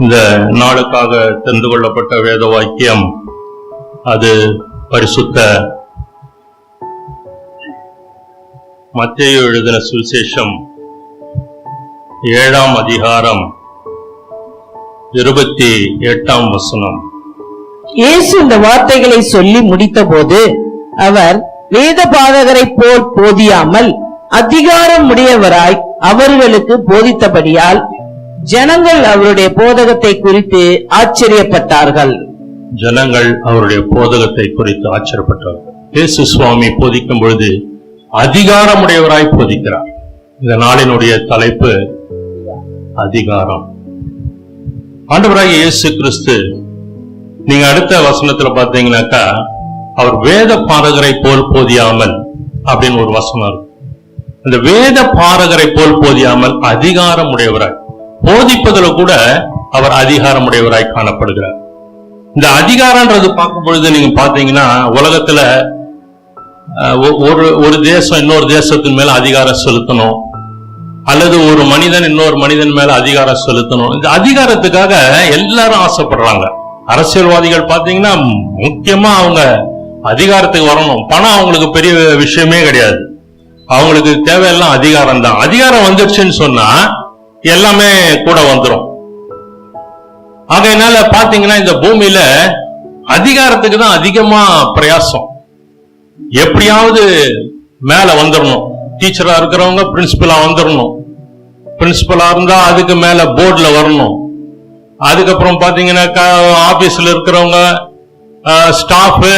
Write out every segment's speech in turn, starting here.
இந்த நாளுக்காக தெரிந்து கொள்ளப்பட்ட வேத வாக்கியம் அது பரிசுத்த மத்தேயு எழுதின சுவிசேஷம் 7ஆம் அதிகாரம் 28ஆம் வசனம். இயேசு இந்த வார்த்தைகளை சொல்லி முடித்த போது அவர் வேத பாதகரை போல் போதியாமல் அதிகாரம் உடையவராய் அவர்களுக்கு போதித்தபடியால் ஜனங்கள் அவருடைய போதகத்தை குறித்து ஆச்சரியப்பட்டார்கள். ஜனங்கள் அவருடைய போதகத்தை குறித்து ஆச்சரியப்பட்டார்கள். இயேசு சுவாமி போதிக்கும் பொழுது அதிகாரமுடையவராய் போதிக்கிறார். இந்த நாளினுடைய தலைப்பு அதிகாரம். ஆண்டவராகிய இயேசு கிறிஸ்து, நீங்க அடுத்த வசனத்துல பாத்தீங்கன்னாக்கா, அவர் வேத பாரகரை போல் போதியாமல் அப்படின்னு ஒரு வசனம் இருக்கு. அந்த வேத பாரகரை போல் போதியாமல் அதிகாரமுடையவராய் போதிப்பதில் கூட அவர் அதிகாரமுடையவராய் காணப்படுகிறார். இந்த அதிகாரம்ன்றது பார்க்கும் பொழுது நீங்க பாத்தீங்கன்னா, உலகத்துல ஒரு தேசம் இன்னொரு தேசத்தின் மேல அதிகாரம் செலுத்தணும், அல்லது ஒரு மனிதன் இன்னொரு மனிதன் மேல அதிகாரம் செலுத்தணும். இந்த அதிகாரத்துக்காக எல்லாரும் ஆசைப்படுறாங்க. அரசியல்வாதிகள் பாத்தீங்கன்னா முக்கியமா அவங்க அதிகாரத்துக்கு வரணும். பணம் அவங்களுக்கு பெரிய விஷயமே கிடையாது. அவங்களுக்கு தேவையெல்லாம் அதிகாரம் தான். அதிகாரம் வந்துருச்சுன்னு சொன்னா எல்லாமே கூட வந்துடும். ஆகையினால பாத்தீங்கன்னா இந்த பூமியில அதிகாரத்துக்கு தான் அதிகமா பிரயாசம். எப்படியாவது மேல வந்துடணும். டீச்சரா இருக்கிறவங்க பிரின்சிபலா வந்துடணும். பிரின்சிபலா இருந்தா அதுக்கு மேல போர்டுல வரணும். அதுக்கப்புறம் பாத்தீங்கன்னாக்கா ஆபீஸ்ல இருக்கிறவங்க ஸ்டாஃப்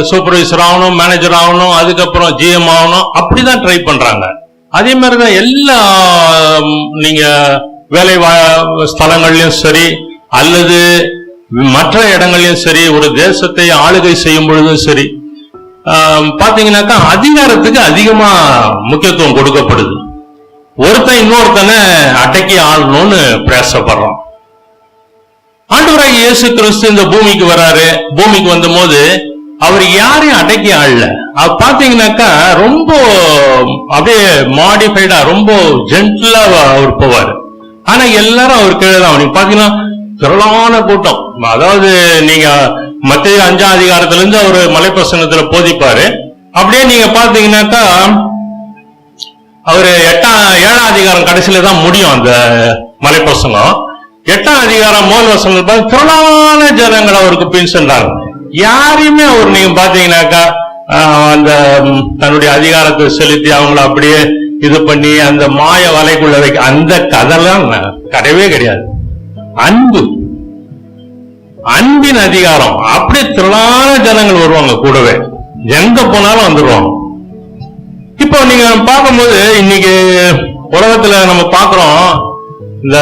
சூப்பர்வைசர் ஆகணும், மேனேஜர் ஆகணும், அதுக்கப்புறம் ஜிஎம் ஆகணும். அப்படிதான் ட்ரை பண்றாங்க. அதே மாதிரிதான் எல்லா நீங்க வேலை ஸ்தலங்கள்லயும் சரி அல்லது மற்ற இடங்கள்லயும் சரி, ஒரு தேசத்தை ஆளுகை செய்யும் பொழுதும் சரி பாத்தீங்கன்னாக்கா அதிகாரத்துக்கு அதிகமா முக்கியத்துவம் கொடுக்கப்படுது. ஒருத்தன் இன்னொருத்தனை அடக்கி ஆளணும்னு பிரயாசப்படுறான். ஆண்டவராகிய இயேசு கிறிஸ்து இந்த பூமிக்கு வராரு. பூமிக்கு வந்த போது அவர் யாரையும் அடக்கி ஆளல. பாத்தீங்கன்னாக்கா ரொம்ப அப்படியே மாடிஃபைடா ரொம்ப ஜென்டிலா அவர் போவாரு. ஆனா எல்லாரும் அவர் கீழே தான். நீங்க பாத்தீங்கன்னா திரளான கூட்டம். அதாவது நீங்க மத்தேயு 5ஆம் அதிகாரத்துல இருந்து அவர் மலைப்பிரசங்கத்துல போதிப்பாரு. அப்படியே நீங்க பாத்தீங்கன்னாக்கா அவரு 7ஆம் அதிகாரம் கடைசியில தான் முடியும் அந்த மலைப்பிரசங்கம். 8ஆம் அதிகாரம் 3 வசனங்கள் திரளான ஜனங்கள் அவருக்கு பின் சென்றாங்க. யாரையுமே அவர் நீங்க பாத்தீங்கன்னாக்கா அந்த தன்னுடைய அதிகாரத்தை செலுத்தி அவங்கள அப்படியே இது பண்ணி அந்த மாய வலைக்குள்ள வைக்க அந்த கதைலாம் கிடையவே கிடையாது. அன்பின் அதிகாரம். அப்படியே திரளான ஜனங்கள் வருவாங்க கூடவே, எங்க போனாலும் வந்துருவாங்க. இப்போ நீங்க பார்க்கும்போது இன்னைக்கு உலகத்துல நம்ம பாக்குறோம், இந்த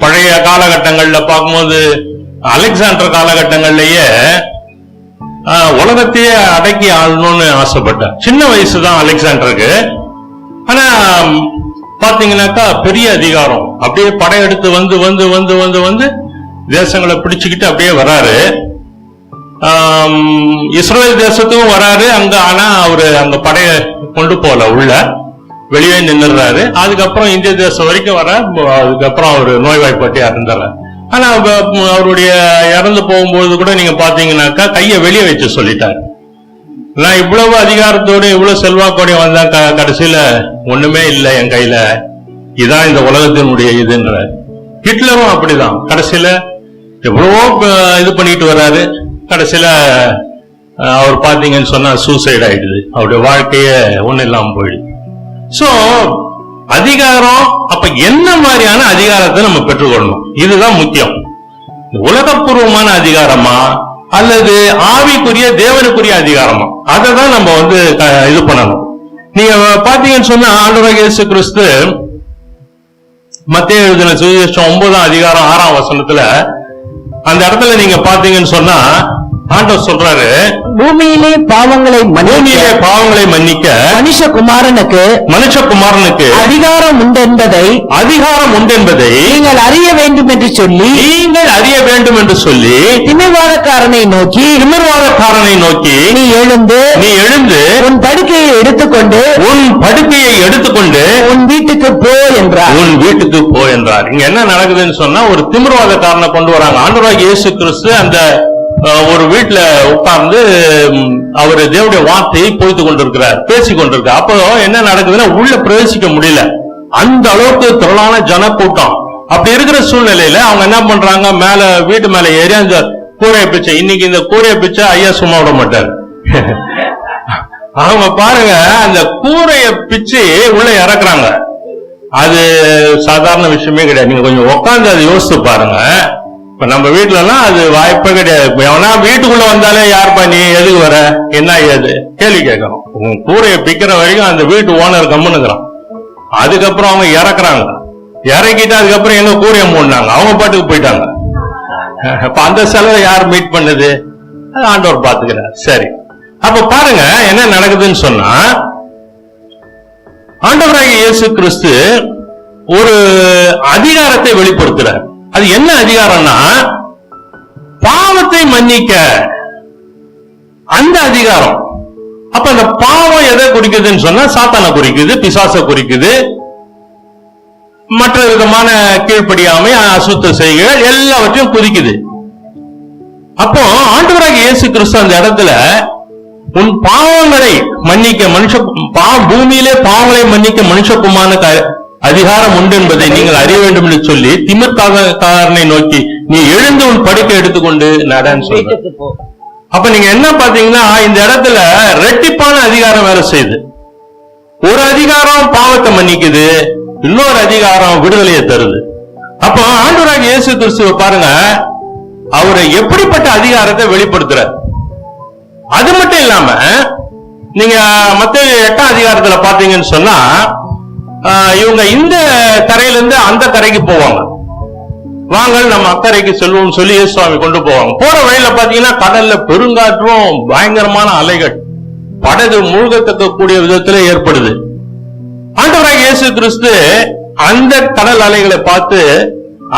பழைய காலகட்டங்கள்ல பார்க்கும்போது அலெக்சாண்டர் காலகட்டங்கள்லயே உலகத்தையே அடக்கி ஆளணும்னு ஆசைப்பட்டார். சின்ன வயசுதான் அலெக்சாண்டருக்கு. ஆனா பாத்தீங்கன்னாக்கா பெரிய அதிகாரம். அப்படியே படையெடுத்து வந்து வந்து வந்து வந்து வந்து தேசங்களை பிடிச்சுக்கிட்டு அப்படியே வராரு. இஸ்ரேல் தேசத்துக்கும் வராரு அங்க. ஆனா அவரு அங்க படைய கொண்டு போல, உள்ள வெளியே நின்னுறாரு. அதுக்கப்புறம் இந்திய தேசம் வரைக்கும் வர. அதுக்கப்புறம் அவரு நோய்வாய்ப்பட்டு இறந்துறாரு. ஆனா அவருடைய இறந்து போகும்போது கூட நீங்க பாத்தீங்கன்னாக்கா கைய வெளியே வச்சு சொல்லிட்டாரு, நான் இவ்வளவு அதிகாரத்தோட இவ்வளவு செல்வாக்கோட வந்தா கடைசியில ஒண்ணுமே இல்லை என் கையில, இதான் இந்த உலகத்தினுடைய இதுன்ற. ஹிட்லரும் அப்படிதான். கடைசியில எவ்வளவோ இது பண்ணிட்டு வர்றாரு. கடைசியில அவர் பாத்தீங்கன்னு சொன்னா சூசைட் ஆயிடுது. அவருடைய வாழ்க்கைய ஒண்ணு இல்லாம போயிடுது. சோ அதிகாரம், அப்ப என்ன மாதிரியான அதிகாரத்தை நம்ம பெற்றுக்கொள்ளணும், இதுதான் முக்கியம். உலகப்பூர்வமான அதிகாரமா அல்லது ஆவிக்குரிய தேவனுக்குரிய அதிகாரமா, அதை தான் நம்ம இது பண்ணணும். நீங்க பாத்தீங்கன்னு சொன்னா ஆண்டவராகிய இயேசு கிறிஸ்து மத்தேயு எழுதின சுவிசேஷம் 9ஆம் அதிகாரம் 6ஆம் வசனத்துல அந்த இடத்துல நீங்க பாத்தீங்கன்னு சொன்னா ஆண்டவர் சொல்றாரு, பூமியிலே பாவங்களை மன்னிக்க மனுஷகுமாரனுக்கு அதிகாரம் உண்டென்பதை நீங்கள் அறிய வேண்டும் என்று சொல்லி திமிர்வாதக்காரனை நோக்கி நீ எழுந்து உன் படுக்கையை எடுத்துக்கொண்டு உன் வீட்டுக்கு போ என்றார். இங்க என்ன நடக்குதுன்னு சொன்னா, ஒரு திமிர்வாதக்காரனை கொண்டு வராங்க. ஆண்டவராகிய இயேசு கிறிஸ்து அந்த ஒரு வீட்டுல உட்கார்ந்து அவரு தேவனுடைய வார்த்தையை போய்த்து கொண்டிருக்கிறார், பேசி கொண்டிருக்கார். அப்போ என்ன நடக்குதுன்னா, உள்ள பிரவேசிக்க முடியல, அந்த அளவுக்கு திரளான ஜனக்கூட்டம். அப்படி இருக்கிற சூழ்நிலையில அவங்க என்ன பண்றாங்க, மேல வீட்டு மேல ஏறி அந்த கூரையை பிச்சை, இன்னைக்கு இந்த கூரையை பிச்சை ஐயா சும்மா விட மாட்டாரு. அவங்க பாருங்க, அந்த கூரையை பிச்சு உள்ள இறக்குறாங்க. அது சாதாரண விஷயமே கிடையாது. நீங்க கொஞ்சம் உட்காந்து அதை யோசித்து பாருங்க. இப்ப நம்ம வீட்டுல எல்லாம் அது வாய்ப்பே கிடையாது. எவனா வீட்டுக்குள்ள வந்தாலே, யாருப்பா நீ, எதுக்கு வர, என்ன ஏது கேள்வி கேட்கணும். உங்க கூரையை பிக்கிற வரைக்கும் அந்த வீட்டு ஓனர் கம்முனுக்குறான். அதுக்கப்புறம் அவங்க இறக்குறாங்க. இறக்கிட்டு அதுக்கப்புறம் எங்க கூரையை மூடினாங்க, அவங்க பாட்டுக்கு போயிட்டாங்க. அப்ப அந்த செலவை யார் மீட் பண்ணுது? அது ஆண்டவர் பாத்துக்கிறார். சரி, அப்ப பாருங்க என்ன நடக்குதுன்னு சொன்னா, ஆண்டவராகிய இயேசு கிறிஸ்து ஒரு அதிகாரத்தை வெளிப்படுத்துறார். அது என்ன அதிகாரம்னா, பாவத்தை மன்னிக்க அந்த அதிகாரம். அப்ப அந்த பாவம் எதை குறிக்குதுன்னு சொன்னா, சாத்தானை குறிக்குது, பிசாசை குறிக்குது, மற்ற விதமான கீழ்ப்படியாமை, அசுத்த செய்கைகள் எல்லாவற்றையும் குறிக்குது. அப்போ ஆண்டவராகிய இயேசு கிறிஸ்து அந்த இடத்துல உன் பாவங்களை மன்னிக்க பூமியிலே பாவங்களை மன்னிக்க மனுஷகுமாரனுக்கு அதிகாரம் உண்டு என்பதை நீங்கள் அறிய வேண்டும் என்று சொல்லி திமிர்காரனை நோக்கி நீ எழுந்து உன் படுக்கை எடுத்துக்கொண்டு நடன்னு சொல்ற. அப்ப நீங்க என்ன பாத்தீங்கன்னா, இந்த இடத்துல ரெட்டிப்பான அதிகாரம் வேலை செய்யுது. ஒரு அதிகாரம் பாவத்தை மன்னிக்குது, இன்னொரு அதிகாரம் விடுதலையை தருது. அப்போ ஆண்டவராகிய இயேசு கிறிஸ்துவை பாருங்க, அவரை எப்படிப்பட்ட அதிகாரத்தை வெளிப்படுத்துறார். அது மட்டும் இல்லாம நீங்க மத்தேயு 8ஆம் அதிகாரத்துல பாத்தீங்கன்னு சொன்னா, இவங்க இந்த கரையிலிருந்து அந்த கரைக்கு போவாங்க. வாங்கள் நம்ம அக்கறைக்கு செல்வோம் சொல்லி இயேசுவாமி கொண்டு போவாங்க. போற வழியில பாத்தீங்கன்னா கடல்ல பெருங்காற்றும் பயங்கரமான அலைகள், படகு மூழ்கத்தக்க கூடிய விதத்துல ஏற்படுது. ஆண்டவராகிய இயேசு கிறிஸ்து அந்த கடல் அலைகளை பார்த்து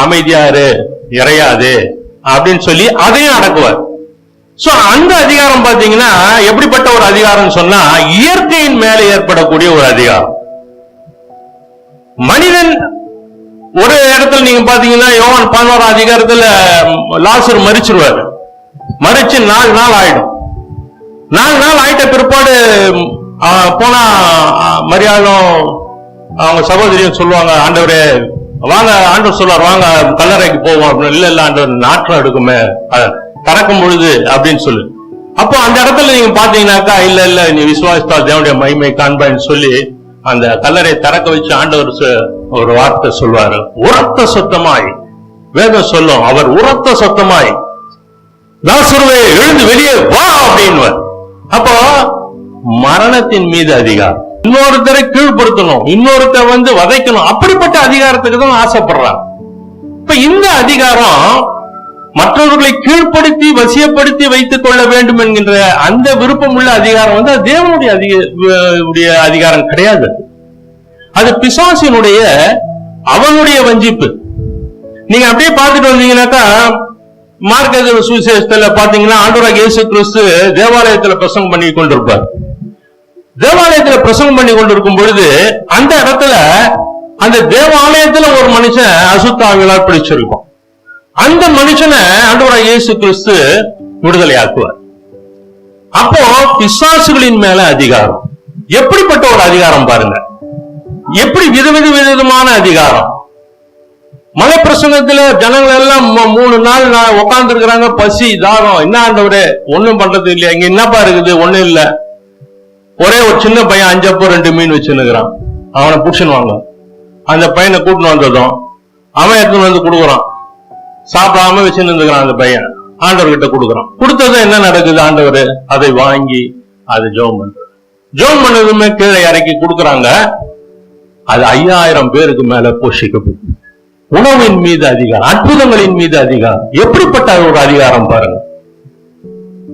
அமைதியாரு, இறையாது அப்படின்னு சொல்லி அதையும் அடக்குவார். சோ அந்த அதிகாரம் பாத்தீங்கன்னா எப்படிப்பட்ட ஒரு அதிகாரம் சொன்னா, இயற்கையின் மேல ஏற்படக்கூடிய ஒரு அதிகாரம். மனிதன் ஒரு இடத்துல நீங்க பாத்தீங்கன்னா, யோவான் 11ஆம் அதிகாரத்துல லாசர் மரிச்சிருவார். மரிச்சு 4 நாள் ஆயிடும். 4 நாள் ஆயிட்ட பிற்பாடு போனா மரியாளும் அவங்க சகோதரியும் சொல்லுவாங்க, ஆண்டவரே வாங்க, ஆண்டவர் சொல்லுவார் வாங்க கல்லறைக்கு போவோம் அப்படின்னு. இல்ல ஆண்டவர் நாற்றம் எடுக்குமே திறக்கும் பொழுது அப்படின்னு சொல்லு. அப்போ அந்த இடத்துல நீங்க பாத்தீங்கன்னாக்கா, இல்ல நீ விசுவாசித்தால் தேவனுடைய மகிமை காண்பான்னு சொல்லி அந்த கல்லறை திறக்க வச்சு ஆண்டவர் ஒரு வார்த்தை சொல்வாரு, உரத்த சத்தமாய். வேதம் சொல்லும், அவர் உரத்த சத்தமாய் லாசருவே எழுந்து வெளியே வா அப்படின்னு. அப்போ மரணத்தின் மீது அதிகாரம், இன்னொருத்தரை கீழ்படுத்தணும், இன்னொருத்தர் வதைக்கணும், அப்படிப்பட்ட அதிகாரத்துக்கு தான் ஆசைப்படுறாங்க. இப்ப இந்த அதிகாரம் மற்றவர்களை கீழ்ப்படுத்தி வசியப்படுத்தி வைத்துக் கொள்ள வேண்டும் என்கின்ற அந்த விருப்பம் உள்ள அதிகாரம் தேவனுடைய அதிகாரம் கிடையாது. அது பிசாசினுடைய அவனுடைய வஞ்சிப்பு. நீங்க அப்படியே பார்த்துட்டு வந்தீங்கன்னாக்கா, மார்க்க சுவிசேஷத்துல பாத்தீங்கன்னா ஆண்டவராகிய இயேசு கிறிஸ்து தேவாலயத்துல பிரசங்கம் பண்ணி கொண்டிருப்பார். தேவாலயத்துல பிரசங்கம் பண்ணி கொண்டிருக்கும் பொழுது அந்த இடத்துல அந்த தேவாலயத்துல ஒரு மனுஷன் அசுத்தாவிகளால் பிடிச்சிருக்கும். அந்த மனுஷனை ஆண்டவராகிய இயேசு கிறிஸ்து விடுதலை ஆக்குவார். அப்போ பிசாசுகளின் மேல அதிகாரம், எப்படிப்பட்ட ஒரு அதிகாரம் பாருங்க, எப்படி விதவிதமான அதிகாரம். மலை பிரசங்கத்துல ஜனங்கள் எல்லாம் 3 நாள் உட்கார்ந்து இருக்கிறாங்க, பசி தாகம், என்ன ஆண்டவரே ஒண்ணும் பண்றது இல்லையா, இங்க என்னப்பா இருக்குது, ஒண்ணும் இல்ல. ஒரே ஒரு சின்ன பையன் 5 அப்போ 2 மீன் வச்சுன்னுக்குறான். அவனை புடிச்சுன்னு வாங்க. அந்த பையனை கூட்டின்னு வந்ததும் அவன் எடுத்துன்னு வந்து கொடுக்குறான். சாப்பிடாம வச்சுன்னு இருந்துக்கிறான் அந்த பையன். ஆண்டவர்கிட்ட கொடுக்குறான். கொடுத்ததும் என்ன நடக்குது, ஆண்டவர் அதை வாங்கி அதை ஜெபம் பண்றாரு. ஜெபம் பண்ணதுமே கீழே இறக்கி கொடுக்குறாங்க. அது 5000 பேருக்கு மேல போஷிக்கப்படும். உணவின் மீது அதிகாரம், அற்புதங்களின் மீது அதிகாரம், எப்படிப்பட்ட ஒரு அதிகாரம் பாருங்க.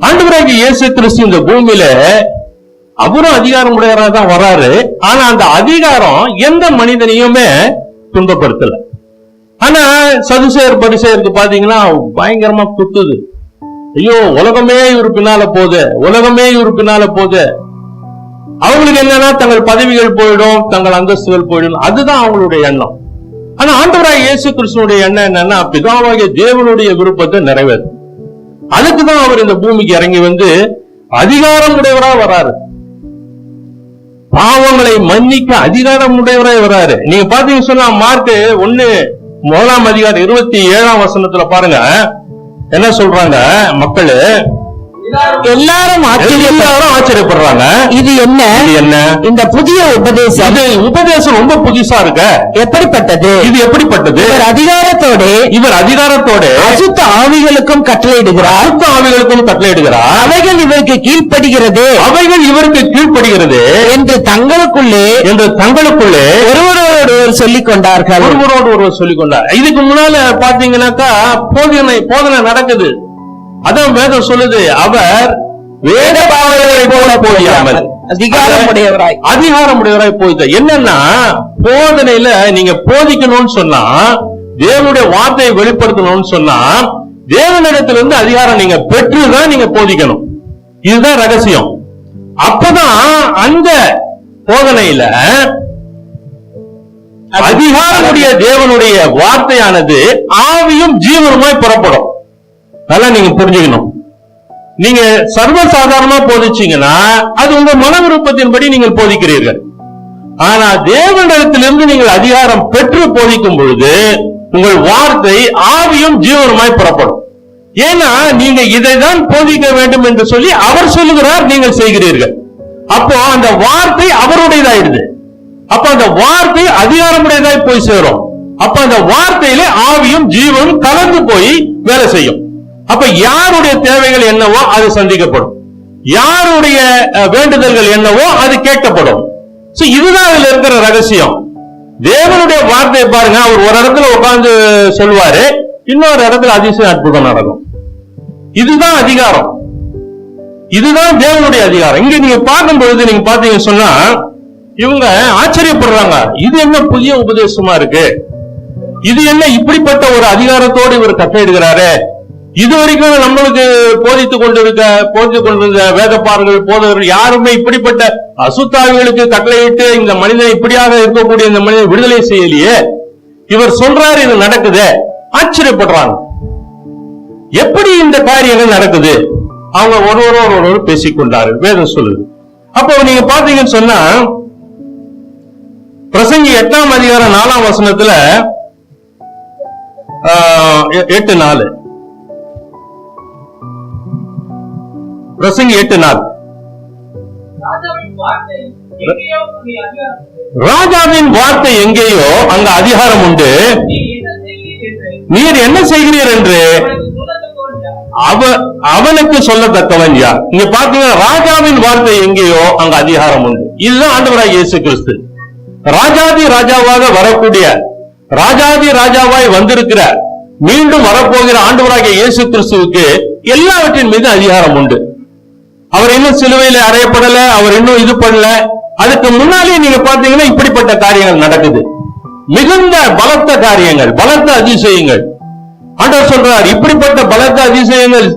ஆண்டவராகிய இயேசு கிறிஸ்து இந்த பூமியில அவரும் அதிகாரம் உடையவராக தான் வராரு. ஆனா அந்த அதிகாரம் எந்த மனிதனையுமே துன்பப்படுத்தல. ஆனா சதுசேயர் பரிசேயருக்கு பாத்தீங்கன்னா பயங்கரமா குத்துது. ஐயோ, உலகமே இவர் பின்னால போகுது, உலகமே இவர் பின்னால போகுது. அவங்களுக்கு என்னன்னா தங்கள் பதவிகள் போயிடும், தங்கள் அந்தஸ்துகள் போயிடும், அதுதான் அவங்களுடைய எண்ணம். ஆனா ஆண்டவராகிய இயேசு கிறிஸ்துனுடைய எண்ணம் என்னன்னா பிதாவாகிய தேவனுடைய விருப்பத்தை நிறைவேறும். அதுக்குதான் அவர் இந்த பூமிக்கு இறங்கி வந்து அதிகாரம் உடையவரா வராரு. பாவங்களை மன்னிக்க அதிகாரம் உடையவராய் வராரு. நீங்க பாத்தீங்க சொன்னா மார்க் 1:27 பாருங்க என்ன சொல்றாங்க மக்கள் எல்லாரும் ஆச்சரியப்படுறாங்க. இது என்ன இந்த புதிய உபதேசம்? இது உபதேசம் ரொம்ப புதுசா இருக்க. எப்படிப்பட்டது? இது எப்படிப்பட்டது? இவர் அதிகாரத்தோடு அசுத்த ஆவிகளுக்கும் கட்டளையிடுகிறார். அசுத்த ஆவிகளுக்கும் கட்டளையிடுகிறார். அவைகள் இவருக்கு கீழ்ப்படுகிறது என்று தங்களுக்குள்ளே ஒருவரோடு சொல்லிக் கொண்டார்கள். ஒருவரோடு சொல்லிக் கொண்டார். இதுக்கு முன்னால பாத்தீங்கன்னாக்கா போதனை நடக்குது. அதான் வேதம் சொல்லுது, அவர் வேத பாவங்களை போல போயாமல் அதிகாரமுடையவராய் போயிட்ட. என்னன்னா போதனையில நீங்க போதிக்கணும்னு சொன்னா, தேவனுடைய வார்த்தையை வெளிப்படுத்தணும்னு சொன்னா, தேவனிடத்திலிருந்து அதிகாரம் நீங்க பெற்றுதான் நீங்க போதிக்கணும். இதுதான் ரகசியம். அப்பதான் அந்த போதனையில அதிகாரமுடைய தேவனுடைய வார்த்தையானது ஆவியும் ஜீவனுமாய் புறப்படும். அதெல்லாம் நீங்க புரிஞ்சுக்கணும். நீங்க சர்வசாதாரணமா போதிச்சீங்கன்னா அது உங்க மன விருப்பத்தின்படி நீங்கள் போதிக்கிறீர்கள். ஆனா தேவனிடத்திலிருந்து நீங்கள் அதிகாரம் பெற்று போதிக்கும் பொழுது உங்கள் வார்த்தை ஆவியும் ஜீவனுமாய் புறப்படும். ஏன்னா நீங்க இதைதான் போதிக்க வேண்டும் என்று சொல்லி அவர் சொல்லுகிறார், நீங்கள் செய்கிறீர்கள். அப்போ அந்த வார்த்தை அவருடையதாயிடுது. அப்ப அந்த வார்த்தை அதிகாரமுடையதாய் போய் சேரும். அப்ப அந்த வார்த்தையில ஆவியும் ஜீவனும் கலந்து போய் வேலை செய்யும். அப்ப யாருடைய தேவைகள் என்னவோ அது சந்திக்கப்படும், யாருடைய வேண்டுதல்கள் என்னவோ அது கேட்கப்படும். இதுதான் அதுல இருக்கிற ரகசியம். தேவனுடைய வார்த்தையை பாருங்க, அவர் ஒரு இடத்துல உட்கார்ந்து சொல்வாரு, இன்னொரு இடத்துல அதிசயம் அற்புதம் நடக்கும். இதுதான் அதிகாரம், இதுதான் தேவனுடைய அதிகாரம். இங்க நீங்க பார்க்கும் பொழுது நீங்க பாத்தீங்க சொன்னா இவங்க ஆச்சரியப்படுறாங்க. இது என்ன புதிய உபதேசமா இருக்கு, இது என்ன இப்படிப்பட்ட ஒரு அதிகாரத்தோடு இவர் கட்டளையிடுகிறாரு. இதுவரைக்கும் நம்மளுக்கு போதித்துக் கொண்டிருந்த வேதப்பாரர்கள் போதவர்கள் யாருமே இப்படிப்பட்ட அசுத்தாவிகளுக்கு கட்டளையிட்டு இந்த மனிதன் இப்படியாக இருக்கக்கூடிய இந்த மனிதன் விடுதலை செய்யலையே. இவர் சொல்றாரு, இது நடக்குது. ஆச்சரியப்படுறாங்க, எப்படி இந்த காரியங்கள் நடக்குது. அவங்க ஒருவரோடு பேசிக்கொண்டாரு, வேதம் சொல்லுது. அப்போ நீங்க பாத்தீங்கன்னு சொன்னா பிரசங்கி 8:4 8:4 பிரசங்கி 8:4 ராஜாவின் வார்த்தை எங்கேயோ அங்க அதிகாரம் உண்டு. நீர் என்ன செய்கிறீர் என்று அவனுக்கு சொல்லத்தக்கவன் யார்? இங்க பாத்தீங்கன்னா ராஜாவின் வார்த்தை எங்கேயோ அங்க அதிகாரம் உண்டு. இதுதான் ஆண்டவராய் இயேசு கிறிஸ்து. ராஜாதி ராஜாவாக வரக்கூடிய, ராஜாதி ராஜாவாய் வந்திருக்கிற, மீண்டும் வரப்போகிற ஆண்டவராகிய இயேசு கிறிஸ்துவுக்கு எல்லாவற்றின் மீது அதிகாரம் உண்டு. அவர் இன்னும் சிலுவையில அறையப்படல, அவர் இன்னும் இது பண்ணல. அதுக்கு முன்னாலே நீங்க பாத்தீங்கன்னா இப்படிப்பட்ட காரியங்கள் நடக்குது. மிகுந்த பலத்த காரியங்கள், பலத்த அதிசயங்கள். ஆண்டவர் சொல்றார், இப்படிப்பட்ட பலத்த அதிசயங்கள்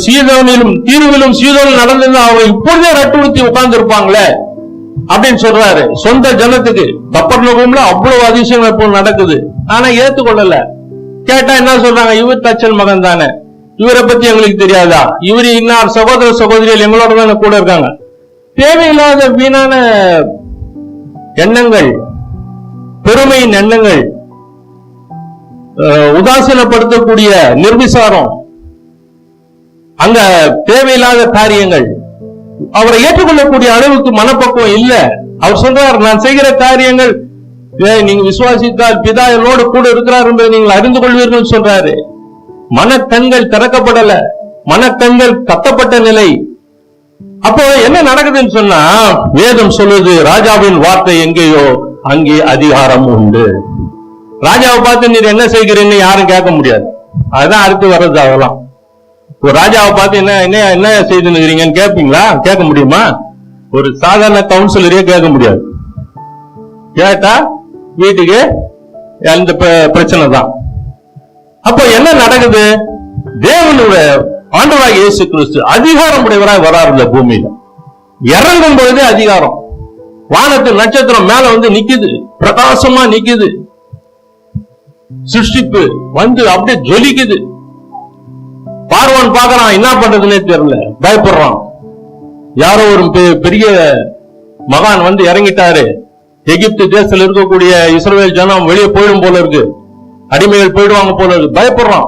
சீதோனிலும் தீருவிலும் சீதோனிலும் நடந்தது அவங்க இப்பொழுதே ரட்டுடுத்தி உட்கார்ந்து இருப்பாங்களே அப்படின்னு சொல்றாரு. சொந்த ஜனத்துக்கு கப்பர்நகூம்ல அவ்வளவு அதிசயங்கள் இப்போ நடக்குது. ஆனா ஏத்துக்கொள்ளல. கேட்டா என்ன சொல்றாங்க, இவர் தச்சன் மகன் தானே, இவரை பத்தி எங்களுக்கு தெரியாதா, இவரு இன்னார் சகோதர சகோதரிகள் எங்களோட தானே கூட இருக்காங்க. தேவையில்லாத வீணான எண்ணங்கள், பெருமையின் எண்ணங்கள், உதாசீனப்படுத்தக்கூடிய நிர்விசாரம், அங்க தேவையில்லாத காரியங்கள். அவரை ஏற்றுக்கொள்ளக்கூடிய அளவுக்கு மனப்பக்குவம் இல்ல. அவர் சொல்றார், நான் செய்கிற காரியங்கள் நீங்க விசுவாசித்தால் பிதா என்னோடு கூட இருக்கிறார் என்பதை நீங்கள் அறிந்து கொள்வீர்கள் சொல்றாரு. மனக்கண்கள் திறக்கப்படல, மனக்கண்கள் கத்தப்பட்ட நிலை. அப்போ என்ன நடக்குதுன்னு சொன்னா வேதம் சொல்லுது, ராஜாவின் வார்த்தை எங்கேயோ அங்கே அதிகாரம் உண்டு. ராஜாவை பார்த்து நீர் என்ன செய்கிறீன்னு யாரும் கேட்க முடியாது. அதுதான் அடுத்து வர்றது. அதெல்லாம் ஒரு ராஜாவை பார்த்து என்ன என்ன என்ன செய்துன்னு கேட்பீங்களா? கேட்க முடியுமா? ஒரு சாதாரண கவுன்சிலரே கேட்க முடியாது. கேட்டா வீட்டுக்கு அந்த பிரச்சனை தான். அப்ப என்ன நடக்குது? தேவனுடைய ஆண்டவராகிய இயேசு கிறிஸ்து அதிகாரம் உடையவராய் வராரு இந்த பூமியில. இறங்கும் பொழுதே அதிகாரம். வானத்து நட்சத்திரம் மேல வந்து நிக்குது, பிரகாசமா நிக்குது. சிருஷ்டிப்பு வந்து அப்படியே ஜொலிக்குது. பார்வன் பாக்குறான், என்ன பண்றதுன்னே தெரியல, பயப்படுறான். யாரோ ஒரு பெரிய மகான் வந்து இறங்கிட்டாரு. எகிப்து தேசத்தில் இருக்கக்கூடிய இஸ்ரவேல் ஜனம் வெளியே போயிடும் போல இருக்கு, அடிமைகள் போயிடுவாங்க போல இருக்கு, பயப்படுறான்.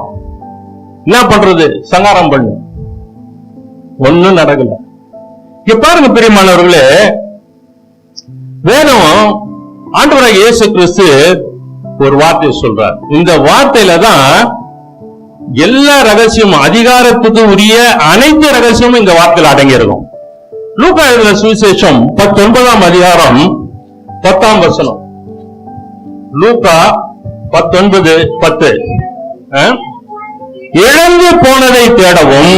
என்ன பண்றது? சங்காரம் பண்ணு. ஒண்ணும் நடக்கல. இங்க பாருங்க பிரியமானவர்களே, வேதம் ஆண்டவராகிய இயேசு கிறிஸ்து ஒரு வார்த்தையை சொல்றார். இந்த வார்த்தையில தான் எல்லா ரகசியமும், அதிகாரத்துக்கு உரிய அனைத்து ரகசியமும் இந்த வார்த்தையில் அடங்கி இருக்கும். லூக்கா எழுதின சுவிசேஷம் 19ஆம் அதிகாரம் 10ஆம் வசனம். லூக்கா 19:10. இழந்து போனதை தேடவும்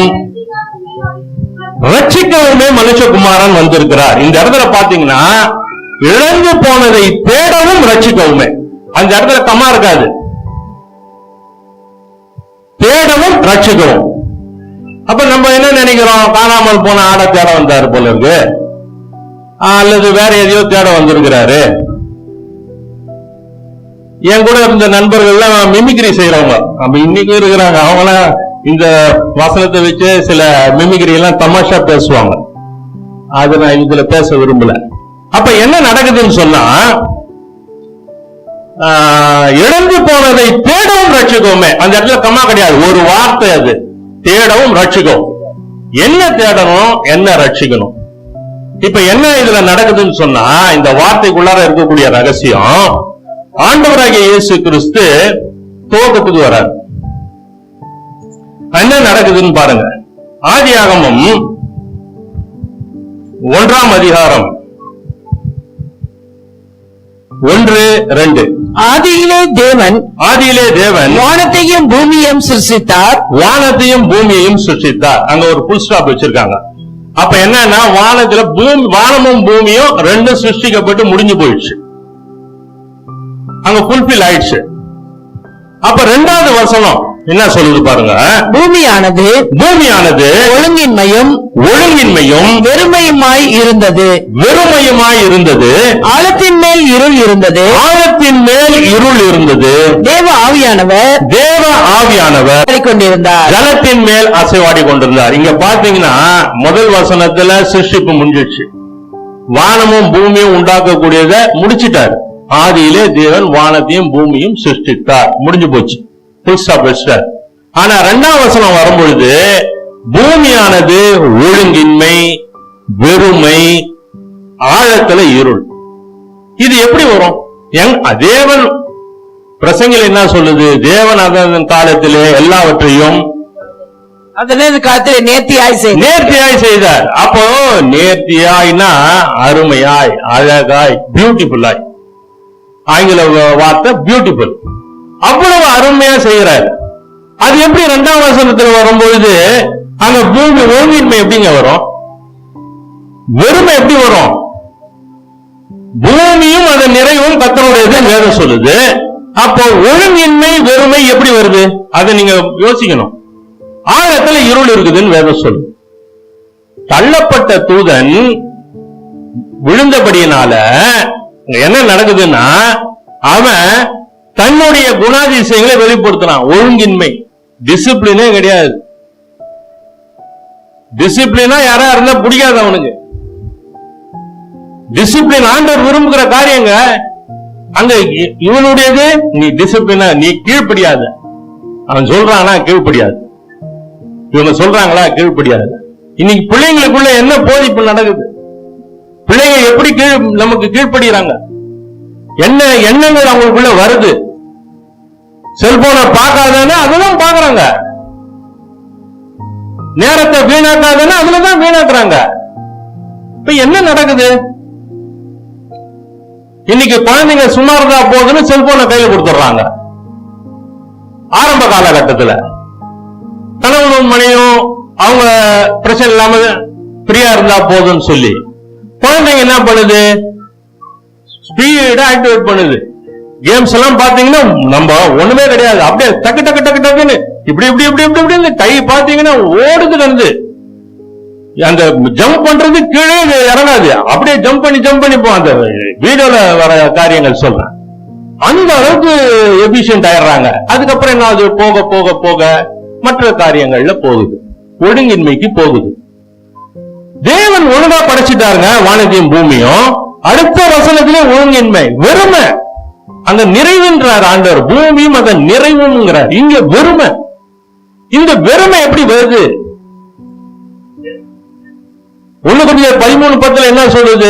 ரட்சிக்கவுமே மனுஷகுமாரன் வந்திருக்கிறார். இந்த இடத்துல பாத்தீங்கன்னா இழந்து போனதை தேடவும் ரட்சிக்கவுமே, அந்த இடத்துல கம்மா இருக்காது. தேடவும் ரட்சிக்கவும். அப்ப நம்ம என்ன நினைக்கிறோம்? காணாமல் போன ஆடை தேட வந்தாரு போல இருக்கு, அல்லது வேற எதையோ தேட வந்திருக்கிறாரு. என் கூட இருந்த நண்பர்கள் எல்லாம் மிமிக்ரி செய்யறவங்க, அப்ப இன்னைக்கு இருக்கிறாங்க. அவங்களாம் இந்த வசனத்தை வச்சு சில மிமிக்ரி எல்லாம் தமாஷா பேசுவாங்க. அது நான் இதுல பேச விரும்பல. அப்ப என்ன நடக்குதுன்னு சொன்னா, இழந்து போனதை தேடவும் ரட்சிக்கவுமே, அந்த இடத்துல கம்மா கிடையாது, ஒரு வார்த்தை அது. தேடவும் ரட்சிக்கவும். என்ன தேடணும், என்ன ரட்சிக்கணும்? இப்ப என்ன இதுல நடக்குதுன்னு சொன்னா, இந்த வார்த்தைக்குள்ளார இருக்கக்கூடிய ரகசியம், ஆண்டவராகிய இயேசு கிறிஸ்து துவக்கத்துக்கு வரார். என்ன நடக்குதுன்னு பாருங்க. ஆதியாகமம் 1ஆம் அதிகாரம் 1-2. ஆதியிலே தேவன் வானத்தையும் பூமியையும் சிருஷ்டித்தார். அங்க ஒரு புல் ஸ்டாப் வச்சிருக்காங்க. அப்ப என்னன்னா, வானத்துல வானமும் பூமியும் ரெண்டும் சிருஷ்டிக்கப்பட்டு முடிஞ்சு போயிடுச்சு, அங்க ஃபுல்பில் ஆயிடுச்சு. அப்ப 2வது வசனம் என்ன சொல்லுது பாருங்க. பூமியானது ஒழுங்கின்மையும் வெறுமையுமாய் இருந்தது. ஆழத்தின் மேல் இருள் இருந்தது. தேவ ஆவியானவர் கொண்டிருந்தார், ஜலத்தின் மேல் அசைவாடி கொண்டிருந்தார். இங்க பாத்தீங்கன்னா முதல் வசனத்துல சிருஷ்டிப்பு முடிஞ்சிடுச்சு. வானமும் பூமியும் உண்டாக்கக்கூடியத முடிச்சிட்டார். ஆதியிலே தேவன் வானத்தையும் பூமியும் சிருஷ்டித்தார், முடிஞ்சு போச்சு, புல் ஸ்டாப் வச்சிட்டார். ஆனா 2ஆம் வசனம் வரும்பொழுது பூமியானது ஒழுங்கின்மை, வெறுமை, ஆழத்துல இருள். இது எப்படி வரும்? தேவன் பிரசங்கில என்ன சொல்லுது? தேவன் அதன் காலத்திலே எல்லாவற்றையும் நேர்த்தியாய் செய்தார். அப்போ நேர்த்தியாய்னா அருமையாய், அழகாய், பியூட்டிஃபுல்லாய். ஆங்கில வார்த்தை பியூட்டிஃபுல். அவ்வளவு அருமையா செய்யறாரு. அது எப்படி 2ஆம் வசனத்தில் வரும்பொழுது அங்க பூமி ஒழுங்கின்மை எப்படிங்க வரும்? வெறுமை எப்படி வரும்? பூமியும் அதன் நிறைவும் கர்த்தருடையது வேதம் சொல்லுது. அப்போ ஒழுங்கின்மை வெறுமை எப்படி வருது? அதை நீங்க யோசிக்கணும். ஆழத்துல இருள் இருக்குதுன்னு வேதம் சொல்லுது. தள்ளப்பட்ட தூதன் விழுந்தபடியினால என்ன நடக்குதுன்னா, அவன் தன்னுடைய குணாதிசயங்களை வெளிப்படுத்தினான். ஒழுங்கின்மை, டிசிப்ளினே கிடையாது. டிசிப்ளினா யாரா இருந்தா பிடிக்காது அவனுக்கு. டிசிப்ளின் ஆண்டவர் விரும்புகிற காரியங்க. அங்க இவனுடையது நீ டிசிப்ளினா, நீ கீழ்ப்படியாது. அவன் சொல்றானா கீழ்ப்படியாது, இவங்க சொல்றாங்களா கீழ்ப்படியாது. இன்னைக்கு பிள்ளைங்களுக்குள்ள என்ன போதிப்பு நடக்குது? பிள்ளைங்க எப்படி நமக்கு கீழ்ப்படுகிறாங்க? என்ன எண்ணங்கள் அவங்களுக்குள்ள வருது? செல்போனை பார்க்காதன்னு அதெல்லாம் பாக்குறாங்க, நேரத்தை வீணாக்காதன்னு அதுலதான் வீணாக்குறாங்க. இப்ப என்ன நடக்குது? இன்னைக்கு குழந்தைங்க சும்மா இருந்தா போதுன்னு செல்போனை கையில கொடுத்துடுறாங்க. ஆரம்ப காலகட்டத்தில் கணவன் கணவனும் மனையும் அவங்க பிரச்சனை இல்லாம ஃப்ரீயா இருந்தா போதும்னு சொல்லி குழந்தைங்க என்ன பண்ணுது, ஸ்பீடா ஆக்டிவேட் பண்ணுது. கேம்ஸ் எல்லாம் பாத்தீங்கன்னா நம்ம ஒண்ணுமே கிடையாது, அப்படியே டக்கு டக்கு டக்கு டக்குன்னு இப்படி இப்படி இப்படி இப்படி இப்படி கை பாத்தீங்கன்னா ஓடுது வந்து அந்த ஜம்ப் பண்றது கீழே இறங்காது, அப்படியே ஜம்ப் பண்ணி போ. அந்த வீடியோல வர காரியங்கள் சொல்றேன், அந்த அளவுக்கு எபிஷியன்ட் ஆயிடுறாங்க. அதுக்கப்புறம் என்ன ஆகுது, போக போக போக மற்ற காரியங்கள்ல போகுது, ஒழுங்கின்மைக்கு போகுது. தேவன் ஒழுங்கா படைச்சிட்டாருங்க வானத்தையும் பூமியும். அடுத்த வசனத்திலே ஒழுங்கின்மை, வெறுமை. அங்க நிறைவுன்றார் ஆண்டவர், பூமியும் அந்த நிறைவுங்கிறார். இங்க வெறுமை. இந்த வெறுமை எப்படி வருது? 1 Corinthians 13:10 என்ன சொல்லுது,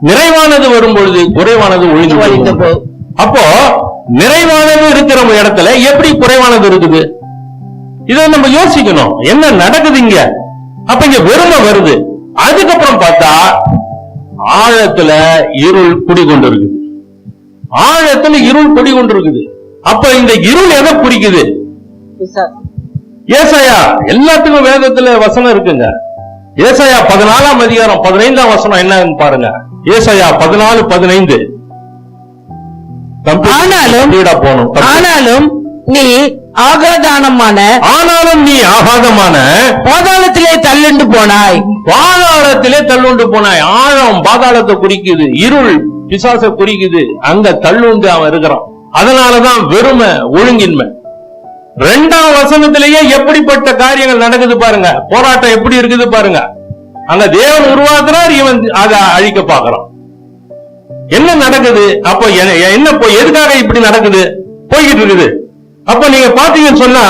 நிறைவானது வரும்பொழுது குறைவானது ஒழிந்து போகும். அப்போ நிறைவானது இருக்கிற இடத்துல எப்படி குறைவானது இருக்குது? இதை நம்ம யோசிக்கணும், என்ன நடக்குது இங்க. அப்ப இங்க வெறுமை வருது. அதுக்கப்புறம் பார்த்தா ஆழத்துல இருள் குடிகொண்டு இருக்குது, ஆழத்துல இருள் குடிகொண்டு இருக்குது. அப்ப இந்த இருள் எதை குறிக்குது? ஏசாயா, எல்லாத்துக்கும் வேதத்துல வசனம் இருக்குங்க. ஏசாயா 14ஆம் அதிகாரம் 15ஆம் வசனம் என்னன்னு பாருங்க. ஏசாயா 14:15. ஆனாலும் நீ ஆகாதானமான பாதாளத்திலே தள்ளுண்டு போனாய். பாதாளத்திலே தள்ளுண்டு போனாய். ஆழம் பாதாளத்தை குறிக்குது, இருள் பிசாசை குறிக்குது. அங்க தள்ளுண்டு அவன் இருக்கிறான். அதனாலதான் வெறுமை, ஒழுங்கின்மை. 2ஆம் வசனத்திலேயே எப்படிப்பட்ட காரியங்கள் நடக்குது பாருங்க, போராட்டம் எப்படி இருக்குது பாருங்க. அங்க தேவன் உருவாக்குறார், இவன் அதை அழிக்க பாக்குறான். என்ன நடக்குது? அப்ப என்ன எதுக்காக இப்படி நடக்குது, போய்கிட்டு இருக்குது. அப்ப நீங்க பாத்தீங்கன்னு சொன்னா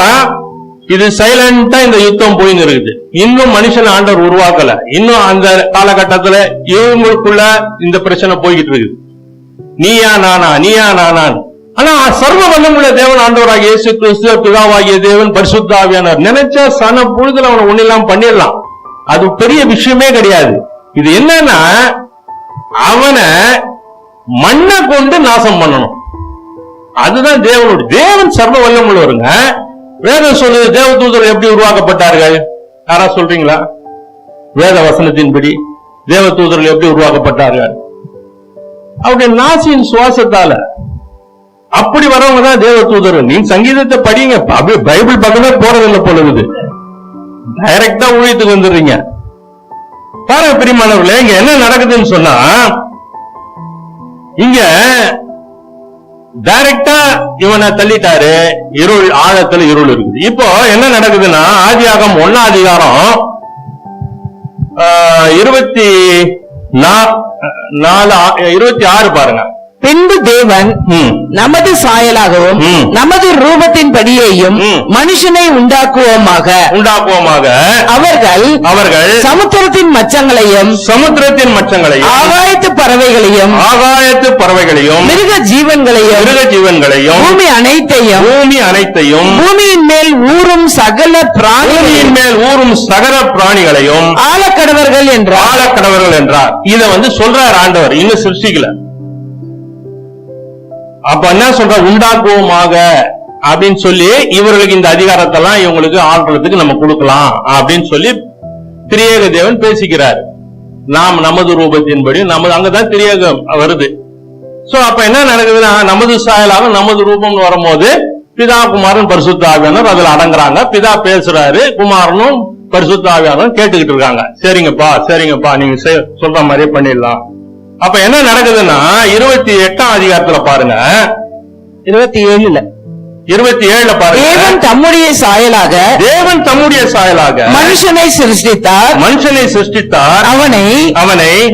இது சைலண்டா இந்த யுத்தம் போயின்னு இருக்குது. இன்னும் மனுஷன் ஆண்டவர் உருவாக்கல. இன்னும் அந்த காலகட்டத்துல இவங்களுக்குள்ள இந்த பிரச்சனை போய்கிட்டு இருக்குது. நீயா நானா, நீயா நானான். ஆனா சர்வ வல்லமுள்ள தேவன் ஆண்டவராகிய இயேசு கிறிஸ்து, பிதாவாகிய தேவன், பரிசுத்த ஆவியானவர் நினைச்சா சன பொழுதுல அவனை ஒண்ணெல்லாம் பண்ணிடலாம். அது பெரிய விஷயமே கிடையாது. இது என்னன்னா அவனை மண்ணை கொண்டு நாசம் பண்ணணும். அதுதான் தேவனுடைய. தேவன் சர்வ வல்லமுள்ளவருங்க. வேதம் சொல்லுது தேவ தூதர்கள் எப்படி உருவாக்கப்பட்டார்கள். யாரா சொல்றீங்களா? வேத வசனத்தின்படி தேவ தூதர்கள் எப்படி உருவாக்கப்பட்டார்கள்? அவருடைய நாசியின் சுவாசத்தால. அப்படி வரவங்க தான் தேவ தூதர். நீங்க சங்கீதத்தை படிங்க, பைபிள் பக்கமே போறதில்லை போலுது, டைரக்டா ஊழியத்துக்கு வந்துடுறீங்க. பாருங்க பிரியமானவர்களே, இங்க என்ன நடக்குதுன்னு சொன்னா இங்க டைரக்டா இவனை தள்ளிட்டாரு, இருள், ஆழத்துல இருள் இருக்குது. இப்போ என்ன நடக்குதுன்னா ஆதியாகமம் 1ஆம் அதிகாரம் 26 பாருங்க. பின்பு தேவன் நமது சாயலாகவும் நமது ரூபத்தின் படியையும் மனுஷனை உண்டாக்குவோமாக. அவர்கள் சமுத்திரத்தின் மச்சங்களையும் ஆகாயத்து பறவைகளையும் மிருக ஜீவன்களையும் பூமி அனைத்தையும் பூமியின் மேல் ஊறும் சகல பிராணிகளையும் ஆழக்கடவர்கள் என்றார். இத சொல்றார் ஆண்டவர், இன்னும் சிருஷ்டிக்கல. அப்ப என்ன சொல்ற, உண்டாக்குவோமாக அப்படின்னு சொல்லி இவர்களுக்கு இந்த அதிகாரத்தெல்லாம் இவங்களுக்கு ஆள்றதுக்கு நம்ம கொடுக்கலாம் அப்படின்னு சொல்லி திரியேக தேவன் பேசிக்கிறார். நாம் நமது ரூபத்தின்படி அங்கதான் திரியேகம் வருது. சோ அப்ப என்ன நடக்குதுன்னா நமது சாயலாக நமது ரூபம் வரும்போது பிதா குமாரன் பரிசுத்த ஆவியானவர் அதுல அடங்குறாங்க. பிதா பேசுறாரு, குமாரனும் பரிசுத்த ஆவியானவரும் கேட்டுக்கிட்டு இருக்காங்க. சரிங்கப்பா நீங்க சொல்ற மாதிரியே பண்ணிடலாம். அப்ப என்ன நடக்குதுன்னா 28ஆம் அதிகாரத்துல பாருங்க, 27 பாருங்க. தேவன் தம்முடைய சாயலாக மனுஷனை சிருஷ்டித்தார். அவனை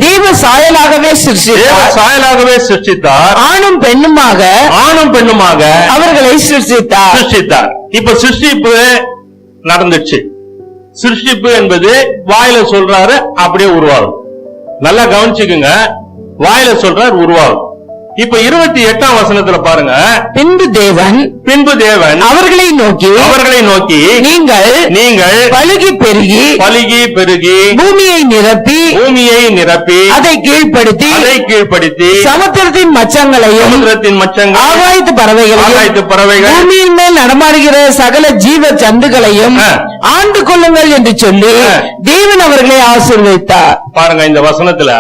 தேவ சாயலாகவே சிருஷ்டித்தார். ஆணும் பெண்ணுமாக அவர்களை சிருஷ்டித்தார். இப்ப சிருஷ்டிப்பு நடந்துச்சு. சிருஷ்டிப்பு என்பது வாயில சொல்றாரு, அப்படியே உருவாகும். நல்லா கவனிச்சுக்குங்க, வாயில சொல்றார், உருவாகும். இப்ப 28ஆம் வசனத்துல பாருங்க, பின்பு தேவன் அவர்களை நோக்கி நீங்கள் பலுகி பெருகி பூமியை நிரப்பி அதை கீழ்ப்படுத்தி சமுத்திரத்தின் மச்சங்களையும் ஆகாயத்து பறவைகளையும் பூமியின் மேல் நடமாடுகிற சகல ஜீவ ஜந்துகளையும் ஆண்டு கொள்ளுங்கள் என்று சொல்லி தேவன் அவர்களை ஆசீர்வதித்தார். பாருங்க, இந்த வசனத்துல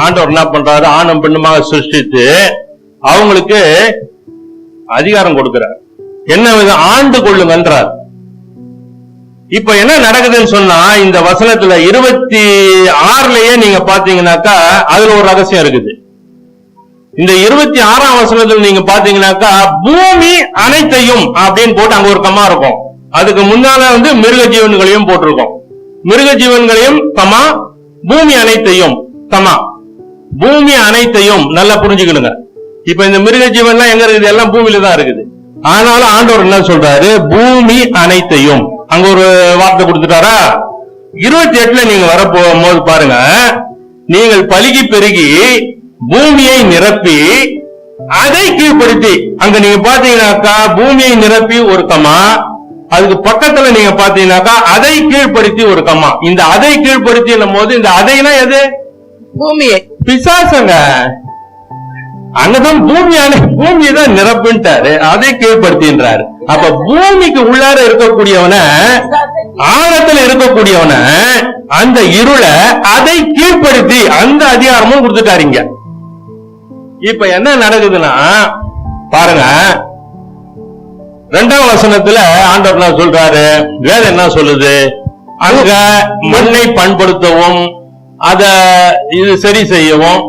ஆண்டவர் என்ன பண்றாரு, ஆணும் பெண்ணுமாக சிருஷ்டித்து அவங்களுக்கு அதிகாரம் கொடுக்கிறார். என்ன விதம்? ஆண்டு கொள்ளுங்கன்றார். இப்ப என்ன நடக்குதுன்னு சொன்னா, இந்த வசனத்துல 26லயே நீங்க பாத்தீங்கன்னாக்கா அதுல ஒரு ரகசியம் இருக்குது. இந்த 26ஆம் வசனத்துல நீங்க பாத்தீங்கன்னாக்கா பூமி அனைத்தையும் அப்படின்னு போட்டு அங்க ஒரு கம்மா இருக்கும். அதுக்கு முன்னால மிருக ஜீவன்களையும் போட்டிருக்கோம். மிருக ஜீவன்களையும் கமா, பூமி அனைத்தையும் கமா. பூமி அனைத்தையும் நல்லா புரிஞ்சுக்கணுங்க. இப்ப இந்த மிருக ஜீவன்லாம் எங்க இருக்குது? எல்லாம் பூமியில தான் இருக்குது. ஆனாலும் ஆண்டவர் என்ன சொல்றாரு? பூமி அனைத்தையும். அங்க ஒரு வார்த்தை கொடுத்துட்டாரா? 28ல நீங்க வரப்போகும்போது பாருங்க, நீங்கள் பலுகி பெருகி பூமியை நிரப்பி அதை கீழ்ப்படுத்தி. அங்க நீங்க பாத்தீங்கன்னாக்கா பூமியை நிரப்பி ஒரு கமா, அதுக்கு பக்கத்துல நீங்க பாத்தீங்கன்னாக்கா அதை கீழ்ப்படுத்தி ஒரு கமா. இந்த அதை கீழ்ப்படுத்தி போது இந்த அதைனா எது? பூமியை. பிசாசங்க. அங்கதான் பூமியை தான் நிரப்புன்ட்டாரு, அதை கீழ்படுத்தின்றாரு. அப்ப பூமிக்கு உள்ளார இருக்கக்கூடியவன, ஆழத்துல இருக்கக்கூடியவன, அந்த இருளை அதை கீழ்படுத்தி அந்த அதிகாரமும் கொடுத்துட்டாருங்க. இப்ப என்ன நடக்குதுன்னா பாருங்க, 2ஆம் வசனத்துல ஆண்டவர் என்ன சொல்றாரு? வேதம் என்ன சொல்லுது? அங்க மண்ணை பண்படுத்தவும் அத இது சரி செய்யவும்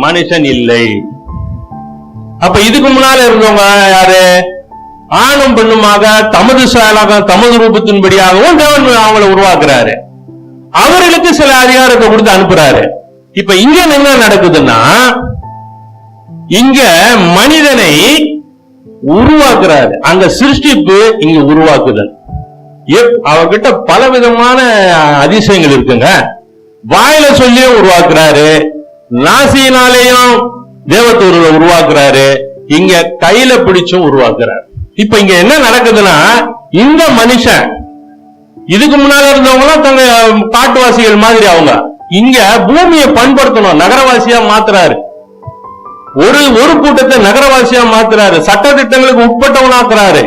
மனுஷன் இல்லை. அப்ப இதுக்கு முன்னால இருந்தவங்க யாரு? ஆணும் பெண்ணுமாக தமது செயலாக தமது ரூபத்தின்படியாகவும் தேவன் அவங்களை உருவாக்குறாரு. அவர்களுக்கு சில அதிகாரத்தை கொடுத்து அனுப்புறாரு. இப்ப இங்க என்ன நடக்குதுன்னா, இங்க மனிதனை உருவாக்குறாரு. அங்க சிருஷ்டிப்பு, இங்க உருவாக்குதல். அவர்கிட்ட பல விதமான அதிசயங்கள் இருக்குங்க. வாயில சொல்லியும் உருவாக்குறாரு, நாசியினாலேயும் தேவதூதரை உருவாக்குறாரு, இங்க கையில பிடிச்சும் உருவாக்குறாரு. இப்ப இங்க என்ன நடக்குதுன்னா, இந்த மனுஷன் இதுக்கு முன்னால இருந்தவங்க தங்க காட்டுவாசிகள் மாதிரி அவங்க இங்க பூமியை பண்படுத்தணும், நகரவாசியா மாத்துறாரு. ஒரு கூட்டத்தை நகரவாசியா மாத்துறாரு, சட்ட திட்டங்களுக்கு உட்பட்டவனாக்குறாரு.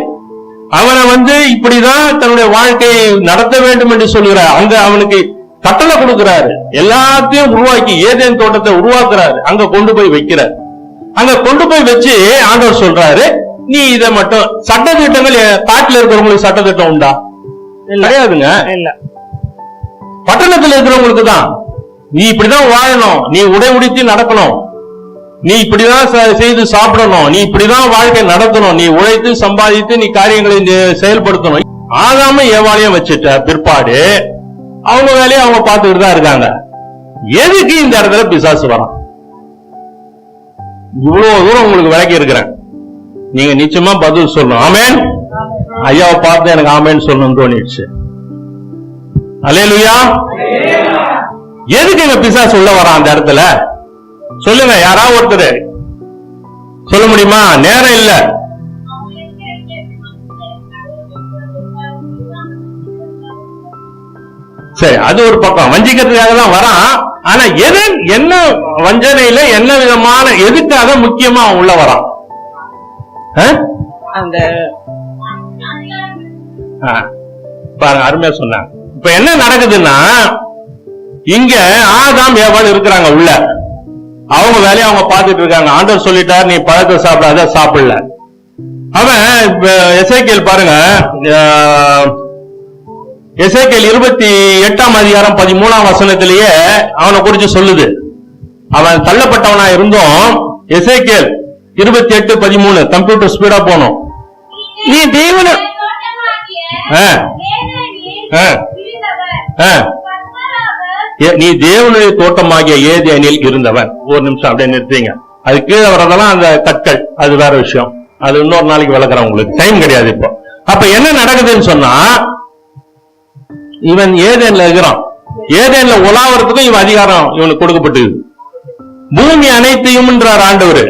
அவனை இப்படிதான் தன்னுடைய வாழ்க்கையை நடத்த வேண்டும் என்று சொல்கிறார். அங்க அவனுக்கு கட்டளை கொடுக்கிறாரு. எல்லாத்தையும் உருவாக்கி ஏதேன் தோட்டத்தை உருவாக்குறாரு. அங்க கொண்டு போய் வைக்கிறார். அங்க கொண்டு போய் வச்சு ஆண்டவர் சொல்றாரு, நீ இதை மட்டும் சட்ட திட்டங்கள் காட்டுல இருக்கிறவங்களுக்கு சட்ட திட்டம் உண்டா? கிடையாதுங்க. பட்டணத்தில் இருக்கிறவங்களுக்கு தான். நீ இப்படிதான் வாழணும், நீ உடை உடுத்தி நடக்கணும், நீ இப்படிதான் செய்து சாப்பிடணும், நீ இப்படிதான் வாழ்க்கை நடத்தணும், நீ உழைத்து சம்பாதித்து நீ காரியங்களை செயல்படுத்தணும். ஆதாம ஏவாளையும் வச்சுட்ட பிற்பாடு அவங்க வேலையை அவங்க பார்த்துக்கிட்டு தான் இருக்காங்க. எதுக்கு இந்த இடத்துல பிசாசு வரான்? இவ்வளவு தூரம் உங்களுக்கு விளக்கி இருக்கிறேன், நீங்க நிச்சயமா பதில் சொல்லணும். ஆமேன். ஐயாவை பார்த்து எனக்கு ஆமேன்னு சொல்லணும்னு தோணிடுச்சு. அல்லேலூயா. எதுக்கு எங்க பிசாசு உள்ள வரான் அந்த இடத்துல? சொல்லுங்க, யாராவது ஒருத்தர் சொல்ல முடியுமா? நேரம் இல்ல. சரி, அது ஒரு பக்கம் வஞ்சிக்கிறதுக்காக தான் வரான். ஆனா எது என்ன வஞ்சனையில என்ன விதமான எதுக்காக முக்கியமா உள்ள வரான்? பாருங்க, அருமையா சொன்னாங்க. இப்ப என்ன நடக்குதுன்னா, இங்க ஆதாம் ஏவாள் இருக்கிறாங்க உள்ள, அவங்க வேலையை அவங்க பார்த்துட்டு இருக்காங்க. ஆண்டவர் சொல்லிட்டார், நீ பழத்தை சாப்பிடாத, சாப்பிடல. அவன் எசேக்கியேல் பாருங்க, எசேக்கியேல் 28ஆம் அதிகாரம் 13ஆம் வசனத்திலேயே அவனை குறிச்சு சொல்லுது. அவன் தள்ளப்பட்டவனா இருந்தும் எசேக்கியேல் 28:13 கம்ப்யூட்டர் ஸ்பீடா போனோம். நீ தேவன நீ தேவனுடைய தோட்டமாகிய ஏதேனில் இருந்தவன். ஒரு நிமிஷம் அப்படியே நிறுத்தீங்க. அது கீழே வரதெல்லாம் அந்த கற்கள், அது வேற விஷயம். அது இன்னொரு நாளைக்கு விளக்குறேன், உங்களுக்கு டைம் கிடையாது இப்போ. அப்ப என்ன நடக்குதுன்னு சொன்னா, இவன் ஏதேன்ல இருக்கிறான். ஏதேன்ல உலாவறதுக்கும் இவன் அதிகாரம் இவனுக்கு கொடுக்கப்பட்டது. பூமி அனைத்தையும் ஆண்டவர்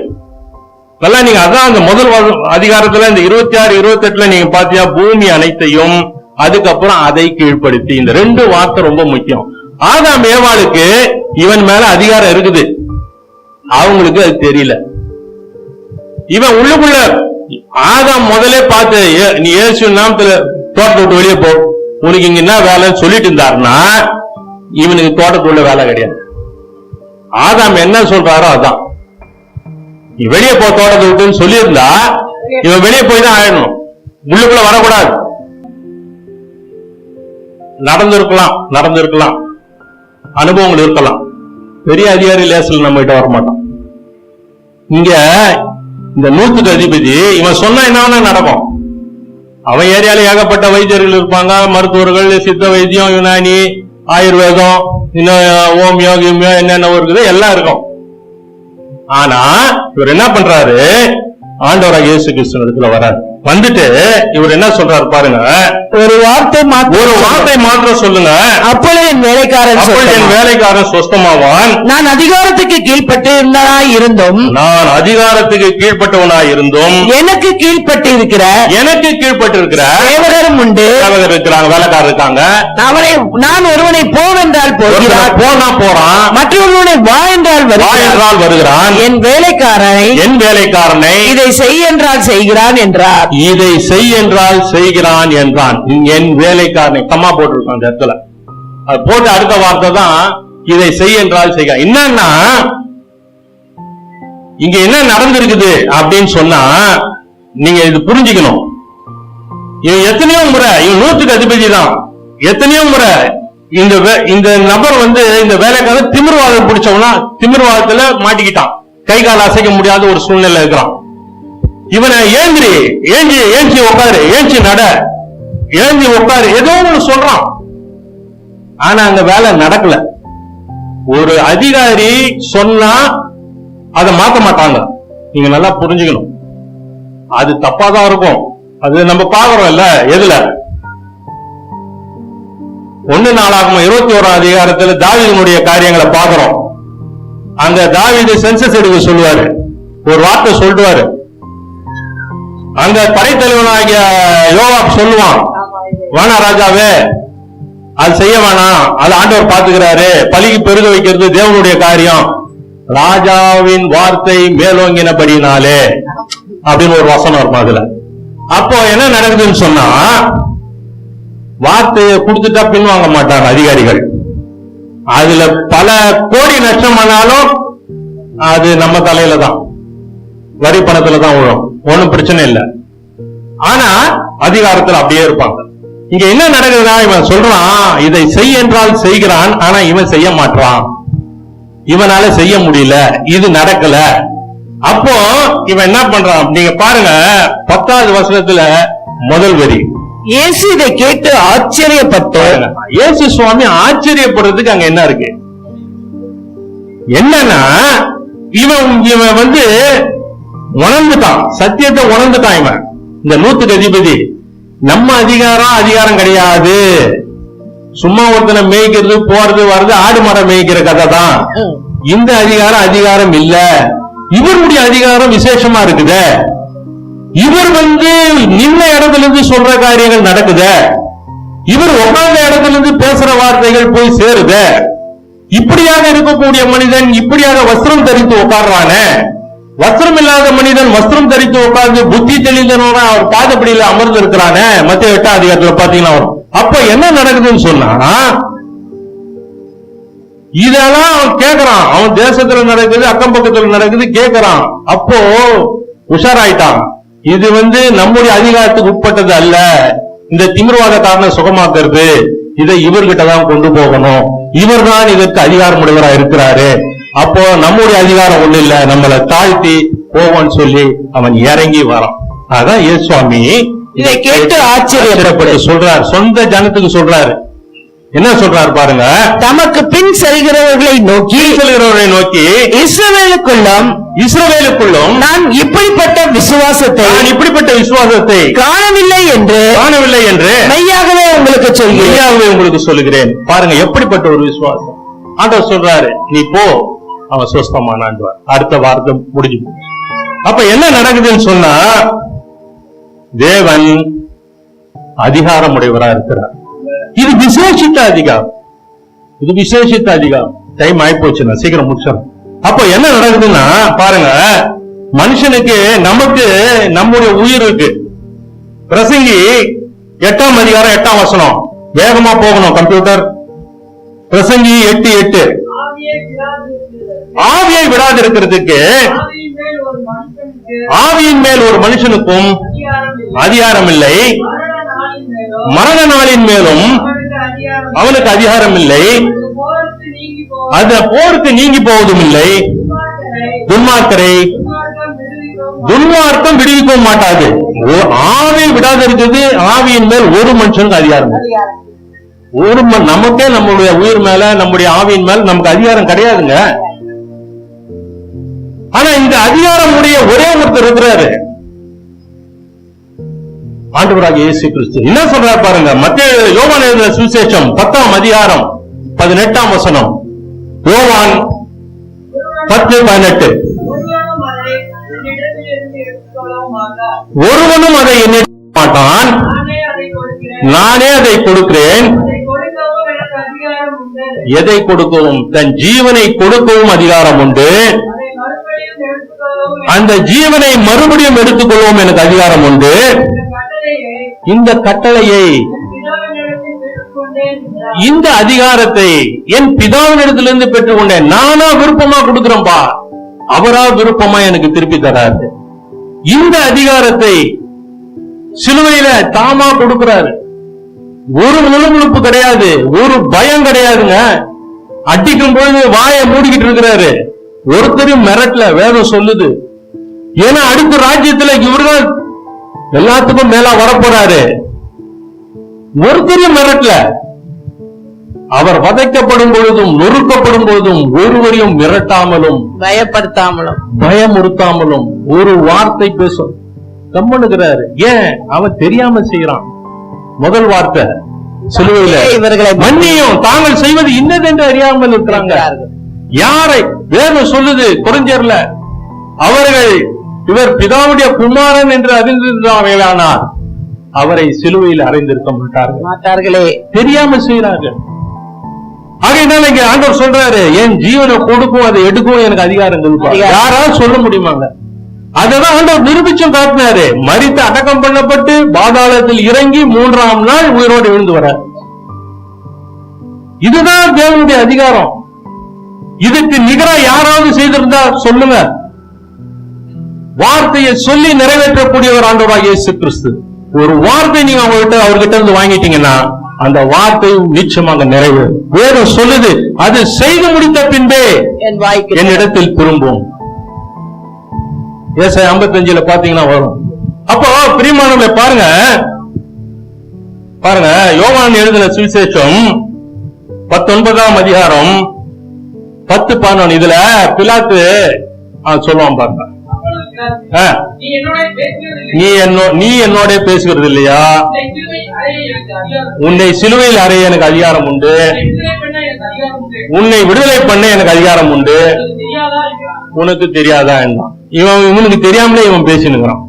நல்லா நீங்க அதான் அந்த முதல் அதிகாரத்துல இந்த 26, 28 நீங்க பாத்தியா, பூமி அனைத்தையும், அதுக்கப்புறம் அதை கீழ்ப்படுத்தி. இந்த 2 வார்த்தை ரொம்ப முக்கியம். ஆதாம் ஏவாளுக்கு இவன் மேல அதிகாரம் இருக்குது, அவங்களுக்கு அது தெரியல. இவன் உள்ளுக்குள்ள ஆதாம் முதலே பார்த்து, நீ இயேசு நாமத்துல தோட்டத்தை விட்டு வெளியே போ, உனக்கு இங்க என்ன வேலைன்னு சொல்லிட்டு இருந்தாருன்னா, இவனுக்கு தோட்டத்துள்ள வேலை கிடையாது. ஆதாம் என்ன சொல்றாரோ அதான். நீ வெளியே போ தோட்டத்தை விட்டுன்னு சொல்லியிருந்தா இவன் வெளியே போய் தான் ஆயிடணும், உள்ளுக்குள்ள வரக்கூடாது. நடந்திருக்கலாம், அனுபவங்கள் இருக்கலாம். பெரிய அதிகாரி லேசில் நம்ம கிட்ட வர மாட்டோம். இங்க இந்த 100க்கு அதிபதி இவன் சொன்னா என்ன நடக்கும். அவன் ஏரியால ஏகப்பட்ட வைத்தியர்கள் இருப்பாங்க, மருத்துவர்கள், சித்த வைத்தியம், யுனானி, ஆயுர்வேதம், இன்னும் ஓமியோ கிமியோ என்னென்ன இருக்குது எல்லாம் இருக்கும். ஆனா இவர் என்ன பண்றாரு, ஆண்டவராக இயேசு கிறிஸ்து இடத்துல வராரு. வந்துட்டு இவர் என்ன சொல்றாரு பாருங்க, ஒரு வார்த்தை மாற்ற சொல்லுங்க, அப்பொழுது என் வேலைக்காரன் சொஸ்தமாவான். நான் அதிகாரத்துக்கு கீழ்ப்பட்டவனாய் இருந்தும் எனக்கு கீழ்பட்டு இருக்கிற சேவகரும் உண்டு, இருக்கிறாங்க, வேலைக்காரர் இருக்காங்க. நான் ஒருவனை போவென்றால் போறான், மற்றொருவனை வா என்றால் வருகிறான். என் வேலைக்காரனை இதை செய் என்றால் செய்கிறான் என்றார். இதை செய் என்றால் செய்கிறான் என்றான். என் வேலைக்காரனை கம்மா போட்டிருக்கான் அந்த இடத்துல. அது போட்டு அடுத்த வார்த்தை தான் இதை செய் என்றால் செய்கிறான். என்னன்னா இங்க என்ன நடந்திருக்குது அப்படின்னு சொன்னா நீங்க இது புரிஞ்சுக்கணும். இவன் எத்தனையோ முறை, இவன் 100க்கு அதிபதி தான், எத்தனையோ முறை இந்த நபர் இந்த வேலைக்காரன் திமிர்வாதம் பிடிச்சவனா திமிர்வாதத்துல மாட்டிக்கிட்டான், கை கால் அசைக்க முடியாத ஒரு சூழ்நிலை இருக்கிறான். இவனை ஏஞ்சி உட்காரு, ஏஞ்சி நட, ஏஞ்சி உட்காரு, ஏதோ ஒண்ணு சொல்றான். ஆனா அங்க வேலை நடக்கல. ஒரு அதிகாரி சொன்னா அதை மாத்த மாட்டாங்க. நீங்க நல்லா புரிஞ்சுக்கணும், அது தப்பாதான் இருக்கும். அது நம்ம பாக்குறோம் இல்ல, எதுல 1 நாளாகமம் 21 அதிகாரத்துல தாவீதுனுடைய காரியங்களை பாக்குறோம். அங்க தாவீது சென்சஸ் எடுக்க சொல்லுவாரு, ஒரு வார்த்தை சொல்லுவாரு. அங்க படைத்தலைவனாகிய யோவாப் சொல்லுவான், வேணா ராஜாவே, அது செய்ய வேணாம், அது ஆண்டவர் பாத்துக்கிறாரு, பலிக்கு பெருக வைக்கிறது தேவனுடைய காரியம், ராஜாவின் வார்த்தை மேலோங்கினபடினாலே அப்படின்னு ஒரு வசனம் இருக்கும் அதுல. அப்போ என்ன நடக்குதுன்னு சொன்னா, வார்த்தையை கொடுத்துட்டா பின்வாங்க மாட்டாங்க அதிகாரிகள். அதுல பல கோடி நஷ்டம் ஆனாலும் அது நம்ம தலையில தான், வரி பணத்துல தான் விழும், ஒண்ணும் பிரச்சனை இல்லை. ஆனா அதிகாரத்துல அப்படியே இருப்பாங்க. இங்க என்ன நடக்குதுன்னா, இவன் சொல்றான் இதை செய் என்றால் செய்கிறான், ஆனா இவன் செய்ய மாட்டான், இவனால செய்ய முடியல, இது நடக்கல. அப்போ இவன் என்ன பண்றான் நீங்க பாருங்க, 10வது வசனத்துல முதல் வரி, இயேசு இதை கேட்டு ஆச்சரியப்பட்டு, இயேசு சுவாமி ஆச்சரியப்படுறதுக்கு அங்க என்ன இருக்கு, என்னன்னா இவன் உணர்ந்துட்டான், சத்தியத்தை உணர்ந்துட்டான். இவன் இந்த 100க்கு அதிபதி, நம்ம அதிகாரம் கிடையாது, சும்மா ஒருத்தனை மேய்க்கிறது போறது வர்றது ஆடு மாட மேய்க்கிற கதை தான். இந்த அதிகாரம் இல்ல, இவருடைய அதிகாரம் விசேஷமா இருக்குது. இவர் நின்ன இடத்துல இருந்து சொல்ற காரியங்கள் நடக்குது, இவர் உட்கார்ந்த இடத்துல இருந்து பேசுற வார்த்தைகள் போய் சேருது. இப்படியாக இருக்கக்கூடிய மனிதன் இப்படியாக வஸ்திரம் தரித்து உட்கார்றானே, வஸ்திரம் இல்லாத மனிதன் வஸ்திரம் தரித்து உட்கார்ந்து புத்தி தெளிந்தனோட அவர் பாதப்படியில அமர்ந்து இருக்கிறானே, மத்திய 8ஆம் அதிகாரத்துல பாத்தீங்கன்னா. அப்ப என்ன நடக்குதுன்னு சொன்னா, இதெல்லாம் அவன் கேட்கறான், அவன் தேசத்துல நடக்குது, அக்கம் பக்கத்துல நடக்குது, கேட்கறான். அப்போ உஷாராயிட்டான், இது நம்முடைய அதிகாரத்துக்கு உட்பட்டது அல்ல, இந்த திமிர்வாத காரணம் சுகமாக்குறது, இதை இவர்கிட்ட தான் கொண்டு போகணும், இவர் தான் இதற்கு அதிகாரம் உடையவரா இருக்கிறாரு. அப்போ நம்முடைய அதிகாரம் ஒண்ணு இல்ல, நம்மளை தாழ்த்தி போவோம்னு சொல்லி அவன் இறங்கி வரான். அதான் இயேசுவாமி இதை கேட்டு ஆச்சரியப்பட்டு சொல்றார், சொந்த ஜனத்துக்கு சொல்றாரு. என்ன சொல்றாரு பாருங்க, தமக்கு பின் செல்கிறவர்களை நோக்கி இஸ்ரவேலுக்குள்ளும் நான் இப்படிப்பட்ட விசுவாசத்தை காணவில்லை என்று மெய்யாகவே உங்களுக்கு சொல்லுகிறேன். பாருங்க எப்படிப்பட்ட ஒரு விசுவாசம். ஆண்டவர் சொல்றாரு, நீ போ, அவன் சுஸ்தமானான். அடுத்த வார்த்தை முடிஞ்சு அப்ப என்ன நடக்குதுன்னு சொன்னா தேவன் அதிகாரம் உடையவரா இருக்கிறார். இது விசேஷித்த அதிகாரம், இது விசேஷித்த அதிகாரம். டைம் ஆயிப்போச்சு, நான் சீக்கிரம் முடிச்சிடறேன். அப்ப என்ன நடக்குதுன்னா பாருங்க, மனுஷனுக்கு நமக்கு நம்முடைய உயிர் இருக்கு. பிரசங்கி 8ஆம் அதிகாரம் 8ஆம் வசனம், வேகமா போகணும் கம்ப்யூட்டர். பிரசங்கி 8:8, ஆவியை விடாது இருக்கிறதுக்கு ஆவியின் மேல் ஒரு மனுஷனுக்கும் அதிகாரம் இல்லை, மரண நாளின் மேலும் அவனுக்கு அதிகாரம் இல்லை, அது போருக்கு நீங்கி போவதும் இல்லை, துன்மார்க்கரை துன்மார்க்கம் விடுவிக்கவும் மாட்டாது. ஆவி விடாது இருக்குது, ஆவியின் மேல் ஒரு மனுஷனுக்கு அதிகாரம். ஒரு நமக்கே நம்முடைய உயிர் மேல நம்முடைய ஆவியின் மேல நமக்கு அதிகாரம் கிடையாதுங்க. ஆனா இந்த அதிகாரம் உடைய ஒரே ஒருத்தர் இருக்கிறாரு, ஆண்டவராகிய இயேசு கிறிஸ்து. என்ன சொல்றாரு பாருங்க, மத்தேயு யோவான் எழுதின சுவிசேஷம் 10ஆம் அதிகாரம் 18ஆம் வசனம். யோவான் 10:18. ஒருவனும் அதை என்னிடம் மாட்டான், நானே அதை கொடுக்கிறேன். எதை கொடுக்கவும்? தன் ஜீவனை கொடுக்கவும் அதிகாரம் உண்டு, அந்த ஜீவனை மறுபடியும் எடுத்துக்கொள்ளவும் எனக்கு அதிகாரம் உண்டு. இந்த கட்டளையை, இந்த அதிகாரத்தை என் பிதாவினிடத்திலிருந்து பெற்றுக்கொண்டேன். நானா விருப்பமா கொடுக்கிறேன்பா, அவரா விருப்பமா எனக்கு திருப்பி தராரு. இந்த அதிகாரத்தை சிலுவையில தாமா கொடுக்கிறாரு. ஒரு முழுமுழுப்பு கிடையாது, ஒரு பயம் கிடையாதுங்க. அடிக்கும் பொழுது வாயை மூடிக்கிட்டு இருக்கிறாரு. ஒருத்தரும் மிரட்டல, வேதம் சொல்லுது. ஏன்னா அடுத்த ராஜ்யத்துல இவர்கள் எல்லாத்துக்கும் மேலா வரப்போறாரு. ஒருத்தரும் மிரட்டல. அவர் வதைக்கப்படும் பொழுதும் நொறுக்கப்படும் பொழுதும் ஒருவரையும் மிரட்டாமலும் பயப்படுத்தாமலும் பயமுறுத்தாமலும் ஒரு வார்த்தை பேசும் கம்மனுகிறாரு. ஏன்? அவன் தெரியாம செய்யறான். முதல் வார்த்தை சிலுவையில, இவர்களை மன்னியும், தாங்கள் செய்வது இன்னதென்று அறியாமல் இருக்கிறாங்க. யாரை? வேதம் சொல்லுது குறிஞ்சர்ல, அவர்கள் இவர் பிதாவுடைய குமாரன் என்று அறிந்திருந்தார்களானால் அவரை சிலுவையில் அறைந்திருக்க மாட்டார்களே, தெரியாம செய்கிறார்கள். ஆகையினால இங்க ஆண்டவர் சொல்றாரு, என் ஜீவனை கொடுக்கும் அதை எடுக்கும் எனக்கு அதிகாரம் கொடுப்பார். யாராவது சொல்ல முடியுமாங்க? அதுதான் ஆண்டவர் நிரூபிச்சும் காட்டினாரு. மரித்து அடக்கம் பண்ணப்பட்டு பாதாளத்தில் இறங்கி 3ஆம் நாள் உயிரோடு எழுந்து வர. இதுதான் தேவனுடைய அதிகாரம். இதுக்கு நிகரா யாராவது செய்திருந்தா சொல்லுங்க. வார்த்தையை சொல்லி நிறைவேற்றக்கூடியவர் ஆண்டவராகிய இயேசு கிறிஸ்து. ஒரு வார்த்தை நீங்க அவர்கிட்ட இருந்து வாங்கிட்டீங்கன்னா அந்த வார்த்தை நிச்சயமாக நிறைவேறும். வேதம் சொல்லுது, அது செய்து முடித்த பின்பே என்னிடத்தில் திரும்பும். ஏசாயா 55 பாத்தீங்கன்னா வரும். அப்போ பிரியமானவர்களே பாருங்க, பாருங்க யோவான் எழுதின சுவிசேஷம் 19ஆம் அதிகாரம் 10-11. இதுல பிலாத்து சொல்லுவான் பாருங்க, நீ என்னோட பேசுகிறது இல்லையா, உன்னை சிலுவையில் அறைய எனக்கு அதிகாரம் உண்டு, உன்னை விடுதலை பண்ண எனக்கு அதிகாரம் உண்டு, உனக்கு தெரியாதா என்ன? இவனுக்கு தெரியாமலே இவன் பேசினுங்கிறான்.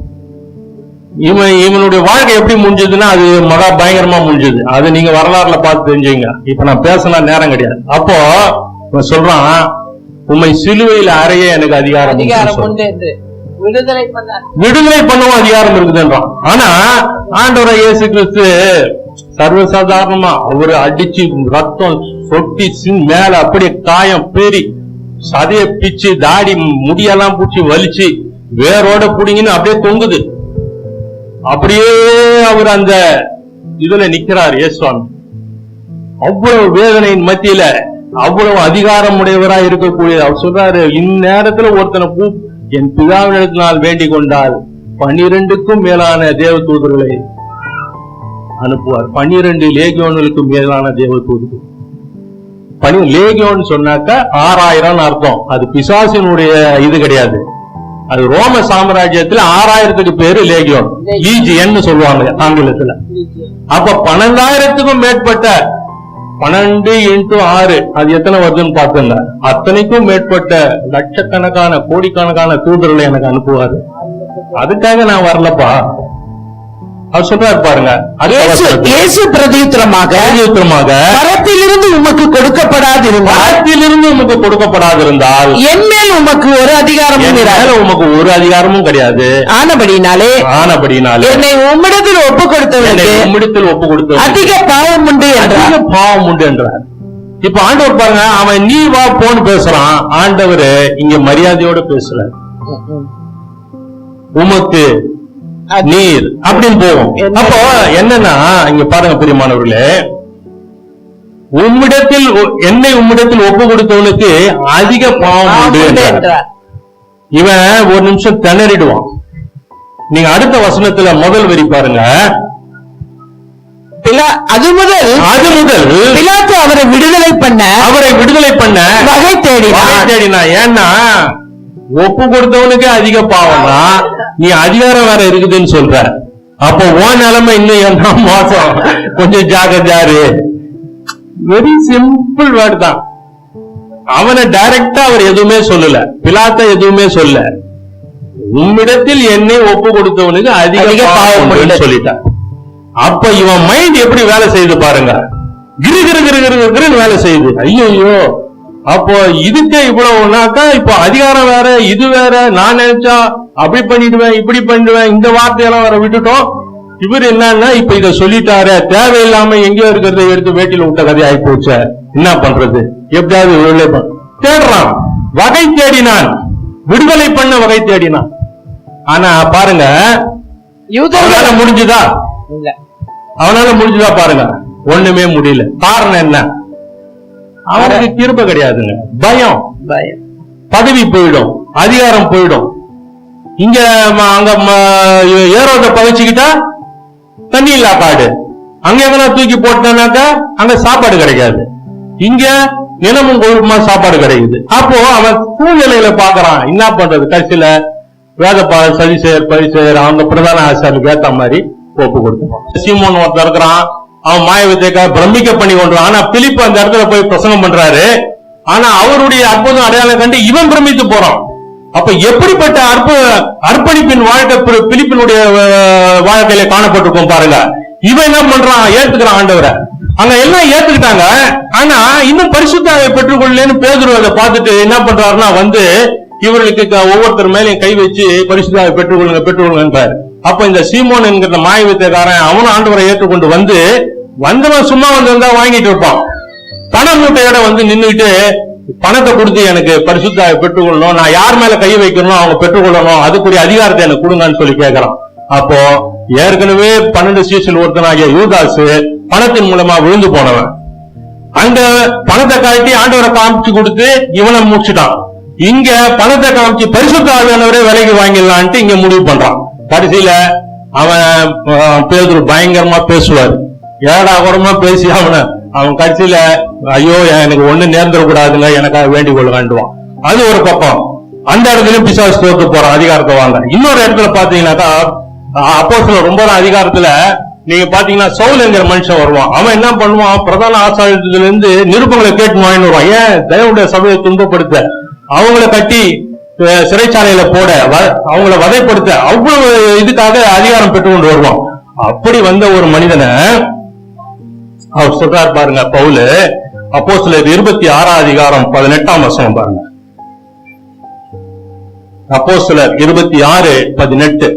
இவனுடைய வாழ்க்கை எப்படி முடிஞ்சதுன்னா அது மகா பயங்கரமா முடிஞ்சது. அது நீங்க வரலாறுல பார்த்து தெரிஞ்சுங்க. இப்ப நான் பேசலாம் நேரம் கிடையாது. அப்போ இவன் சொல்றான், உண்மை சிலுவையில் அறைய எனக்கு அதிகாரம் உண்டு, விடுதலை பண்ணவும் அதிகாரம் இருக்குதுன்றான். ஆனா ஆண்டவராகிய இயேசு கிறிஸ்து சர்வசாதாரணமா அவரு அடிச்சு ரத்தம் சொட்டி மேல அப்படியே காயம் பேரி சதைய பிச்சு தாடி முடியெல்லாம் பூச்சி வலிச்சு வேரோட புடிங்கன்னு அப்படியே தொங்குது. அப்படியே அவர் அந்த இதுல நிக்கிறார் இயேசுவாமி. அவ்வளவு வேதனையின் மத்தியில அவ்வளவு அதிகாரம் உடையவராய் இருக்கக்கூடிய அவர் சொல்றாரு, இந்நேரத்துல ஒருத்தனை என் பிதாவினிடத்தினால் வேண்டிக் கொண்டால் 12க்கும் மேலான தேவ தூதர்களை அனுப்புவார். 12 லேகியோன்களுக்கு மேலான தேவ தூதர்கள். லேகியோன் சொன்னாக்க 6000 அர்த்தம். அது பிசாசினுடைய இது கிடையாது. அது ரோம சாம்ராஜ்யத்துல 6000க்கு பேரு லேகியோன், லீஜியன் சொல்லுவாங்க ஆங்கிலத்துல. அப்ப 12,000க்கும் மேற்பட்ட 12 into 6 அது எத்தனை வருதுன்னு பார்த்தேன். அத்தனைக்கும் மேற்பட்ட லட்சக்கணக்கான கோடிக்கணக்கான தூதர்களை எனக்கு அனுப்புவாரு. அதுக்காக நான் வரலப்பா. அவர் சொல்றாரு பாருங்க. இயேசு பிரதியுத்தரமாக பரத்திலிருந்து உமக்கு கொடுக்கப்படாதிருந்தால் என் மேல் உமக்கு ஒரு அதிகாரமும் கிடையாது. ஆனபடினாலே என்னை உம்மிடத்தில் ஒப்புக் கொடுத்தவனுக்கு அதிக பாவம் உண்டு என்றார். இப்ப ஆண்டவர் பாருங்க, அவன் நீ வா போன்னு பேசுறான். ஆண்டவர் இங்க மரியாதையோட பேசுறார். உமக்கு நீர் அப்படின்னு போவோம். அப்போ என்னன்னா இங்க பாருங்க பிரியமானவர்களே, உம்மிடத்தில் ஒப்பு கொடுத்தவனுக்கு அதிக பாவம் உண்டு என்றார். இவன் ஒரு நிமிஷம் திணறிடுவான். நீங்க அடுத்த வசனத்துல முதல் வரி பாருங்க. அது முதல் பிலாத்து அவரை விடுதலை பண்ண வகை தேடினா. ஏன்னா ஒப்பு கொடுத்தவனுக்கு அதிக பாவம்னா நீ அதிகாரம் வேற இருக்குதுன்னு சொல்ற. அப்போ உன் நிலைமை இன்னும் என்ன மோசம். கொஞ்சம் ஜாகிரதையாரு. வெரி சிம்பிள் வேர்டு தான். அவனை டைரக்டா அவர் எதுவுமே சொல்லல, பிலாத்த எதுவுமே சொல்ல. உம்மிடத்தில் என்னை ஒப்பு கொடுத்தவனுக்கு அதிக பாவம் சொல்லிட்டான். அப்ப இவன் மைண்ட் எப்படி வேலை செய்யுது பாருங்க. கிரு வேலை செய்யுது. ஐயோ, அப்போ இதுக்கே இவ்வளவுனாக்கா இப்ப அதிகாரம் வேற, இது வேற. நான் நினைச்சா அப்படி பண்ணிடுவேன், இப்படி பண்ணிடுவேன், இந்த வார்த்தையெல்லாம் வேற விட்டுட்டோம். இவர் என்னன்னா இப்ப இத சொல்லிட்டாரு, தேவையில்லாம எங்கேயோ இருக்கிறத எடுத்து வேட்டில விட்ட கதை ஆகி போச்ச. என்ன பண்றது? எப்படியாவது தேடுறான். வகை தேடினான், விடுதலை பண்ண வகை தேடினான். ஆனா பாருங்க, முடிஞ்சுதா? அவனால முடிஞ்சுதா பாருங்க? ஒண்ணுமே முடியல. காரணம் என்ன? அவனுக்கு கிருபை கிடையாதுங்க. பயம். பதவி போயிடும், அதிகாரம் போயிடும். இங்க அங்க ஏரோத பகைச்சுக்கிட்டா தண்ணி இல்ல காடு. அங்க எங்கன்னா தூக்கி போட்டானாக்கா அங்க சாப்பாடு கிடைக்காது. இங்க நிலமும் கொழுப்புமா சாப்பாடு கிடைக்குது. அப்போ அவன் சூழ்நிலையில பாக்குறான். என்ன பண்றது? கடைசியில வேதப்பாளர் பரிசெயர் அவங்க பிரதான ஆசாரிக்கு ஏத்த மாதிரி ஒப்பு கொடுத்துருவான். சீமோன் ஒருத்தர் இருக்கிறான். அவன் மாய வித்தைக்காக பிரமிக்க பண்ணி கொண்டான். ஆனா பிலிப்பு அந்த இடத்துல போய் பிரசங்கம் பண்றாரு. ஆனா அவருடைய அற்புதம் அடையாளம் கண்டு இவன் பிரமித்து போறான். அப்ப எப்படிப்பட்ட அர்ப்பணிப்பின் வாழ்க்கை பிலிப்பினுடைய வாழ்க்கையில காணப்பட்டிருக்கும் பாருங்க. இவன் என்ன பண்றான்? ஏத்துக்கிறான் ஆண்டவரை. அங்க எல்லாம் ஏத்துக்கிட்டாங்க. ஆனா இன்னும் பரிசுத்தாவை பெற்றுக்கொள்ளேன்னு பேதுரு அதை பார்த்துட்டு என்ன பண்றாருன்னா இவர்களுக்கு ஒவ்வொருத்தர் மேலையும் கை வச்சு பரிசுத்தாவை பெற்றுக்கொள்ளுங்க. அப்ப இந்த சீமோன் என்கிற மாய வித்தைக்காரன் அவனும் ஆண்டவரை ஏற்றுக்கொண்டு வந்தவன் சும்மா வந்திருந்தா வாங்கிட்டு இருப்பான். பண மூட்டையோட நின்றுட்டு பணத்தை கொடுத்து எனக்கு பரிசுத்தாவை பெற்றுக்கொள்ளணும், நான் யார் மேல கை வைக்கணும் அவங்க பெற்றுக்கொள்ளணும், அதுக்குரிய அதிகாரத்தை எனக்கு கொடுங்கன்னு சொல்லி கேட்கிறான். அப்போ ஏற்கனவே 12 சீசல் ஒருத்தனாகிய யூதாசு பணத்தின் மூலமா விழுந்து போனவன். அங்க பணத்தை காட்டி ஆண்டவரை காமிச்சு கொடுத்து இவனை முடிச்சுட்டான். இங்க பணத்தை காமிச்சு பரிசுத்த ஆவியானவரே விலைக்கு வாங்கிடலான்ட்டு இங்க முடிவு பண்றான். கடைசியில அவன் பேதுரு பயங்கரமா பேசுவார். ஏடா கூடமா பேசி அவன் கடைசியில ஐயோ எனக்கு ஒண்ணு நேர்ந்துடக்கூடாதுங்க, எனக்காக வேண்டிக் கொள்ளுவான். அது ஒரு பக்கம். அந்த இடத்துல பிசாசு தோத்து போறான், அதிகாரத்தை வாங்க. இன்னொரு இடத்துல பாத்தீங்கன்னாக்கா அப்போஸ்தலர் 9ஆம் அதிகாரத்துல நீங்க பாத்தீங்கன்னா சவுல் என்கிற மனுஷன் வருவான். அவன் என்ன பண்ணுவான்? பிரதான ஆசாரியத்துல இருந்து நிருபங்களை கேட்டு வாங்கிட்டு வருவான். ஏன்? தேவனுடைய சபையை துன்பப்படுத்த, அவங்கள கட்டி சிறைச்சாலையில போட, அவங்கள வதைப்படுத்த, அவ்வளவு இதுக்காக அதிகாரம் பெற்றுக்கொண்டு வருவான். அப்படி வந்த ஒரு மனிதனை அவர் சொல்றார் பாருங்க பவுல். அப்போஸ்தலர் 26ஆம் அதிகாரம் 18ஆம் வசனம் பாருங்க. அப்போஸ்தலர் 26:18.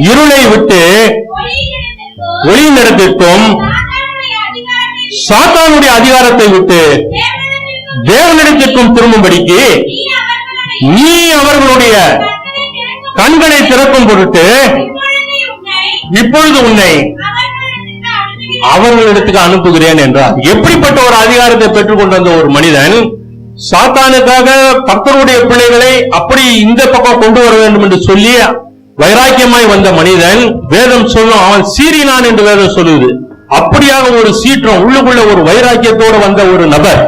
இருளை விட்டு ஒளியினிடத்திற்கும் சாத்தானுடைய அதிகாரத்தை விட்டு தேவனிடத்திற்கும் திரும்பும்படிக்கு நீ அவர்களுடைய கண்களை திறக்கும் பொருட்டு இப்பொழுது உன்னை அவர்களிடத்துக்கு அனுப்புகிறேன் என்றார். எப்படிப்பட்ட ஒரு அதிகாரத்தை பெற்றுக்கொண்டு வந்த ஒரு மனிதன் சாத்தானுக்காக கர்த்தருடைய பிள்ளைகளை அப்படி இந்த பக்கம் கொண்டு வர வேண்டும் என்று சொல்லி வைராக்கியமாய் வந்த மனிதன், வேதம் சொல்லும் அவன் சீறினான் என்று வேதம் சொல்லுது. அப்படியாக ஒரு சீற்றம் உள்ளுக்குள்ள ஒரு வைராக்கியத்தோடு வந்த ஒரு நபர்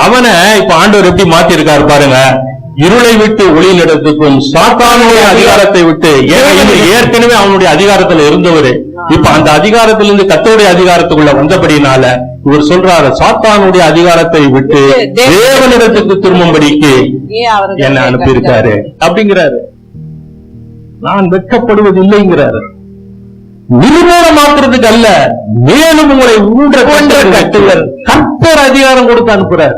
அவனை இப்ப ஆண்டவர் எப்படி மாத்தி இருக்காரு பாருங்க. இருளை விட்டு ஒளியினிடத்துக்கும் சாத்தானுடைய அதிகாரத்தை விட்டு, ஏற்கனவே அவனுடைய அதிகாரத்துல இருந்தவரு இப்ப அந்த அதிகாரத்திலிருந்து கர்த்தருடைய அதிகாரத்துக்குள்ள வந்தபடினால இவர் சொல்றாரு, சாத்தானுடைய அதிகாரத்தை விட்டு தேவனிடத்துக்கு திரும்பும்படிக்கு என்ன அனுப்பியிருக்காரு அப்படிங்கிறாரு. நான் வெட்கப்படுவது இல்லைங்கிறாரு. நிர்மூலமாக்குறதுக்கு அல்ல, மேலும் உங்களை ஊன்ற கட்டுவர். கர்த்தர் அதிகாரம் கொடுத்து அனுப்புறார்.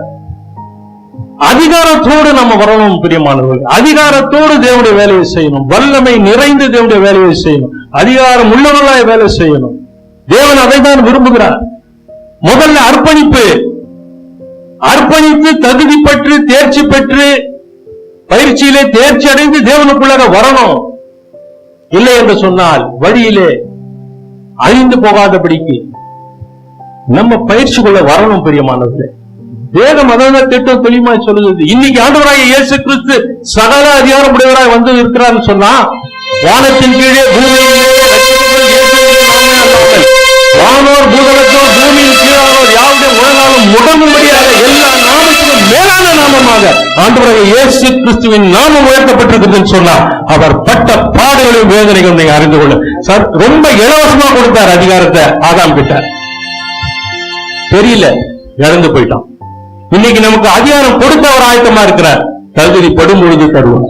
அதிகாரத்தோடு நம்ம வரணும் பிரியமானவர்கள். அதிகாரத்தோடு தேவனுடைய வேலையை செய்யணும். வல்லமை நிறைந்து தேவனுடைய வேலையை செய்யணும். அதிகாரம் உள்ளவர்களாய் வேலை செய்யணும். தேவன் அதை தான் விரும்புகிறார். முதல்ல அர்ப்பணிப்பு, அர்ப்பணித்து தகுதி பெற்று தேர்ச்சி பெற்று பயிற்சியிலே தேர்ச்சி அடைந்து தேவனுக்குள்ளாக வரணும். இல்லை என்று சொன்னால் வழியிலே அழிந்து போகாதபடிக்கு நம்ம பயிற்சிக்குள்ள வரணும் பிரியமானவர்களே. வேதம் அதான் திட்டம் தெளிவாய் சொல்லுது. இன்னைக்கு ஆண்டவராகிய இயேசு கிறிஸ்து சகல அதிகாரம் உடையவராய் வந்து இருக்கிறார்னு சொன்னா, வானத்தின் கீழே பூமியிலே வானோர் பூதலத்தோர் பூமியின் கீழானோர் யாருடைய உலகாலும் முடங்கும்படியாக எல்லா நாமத்திலும் மேலான நாமமாக ஆண்டவராகிய இயேசு கிறிஸ்துவின் நாமம் உயர்த்தப்பட்டிருக்குதுன்னு சொன்னா, அவர் பட்ட பாடுகளையும் வேதனைகளும் நீங்க அறிந்து கொள்ள சார். ரொம்ப இலவசமா கொடுத்தார் அதிகாரத்தை ஆதாம் கிட்ட. தெரியல, இழந்து போயிட்டான். இன்னைக்கு நமக்கு அதிகாரம் கொடுத்த ஒரு ஆயத்தமா இருக்கிறார். தகுதி படும் பொழுது தருவோம்.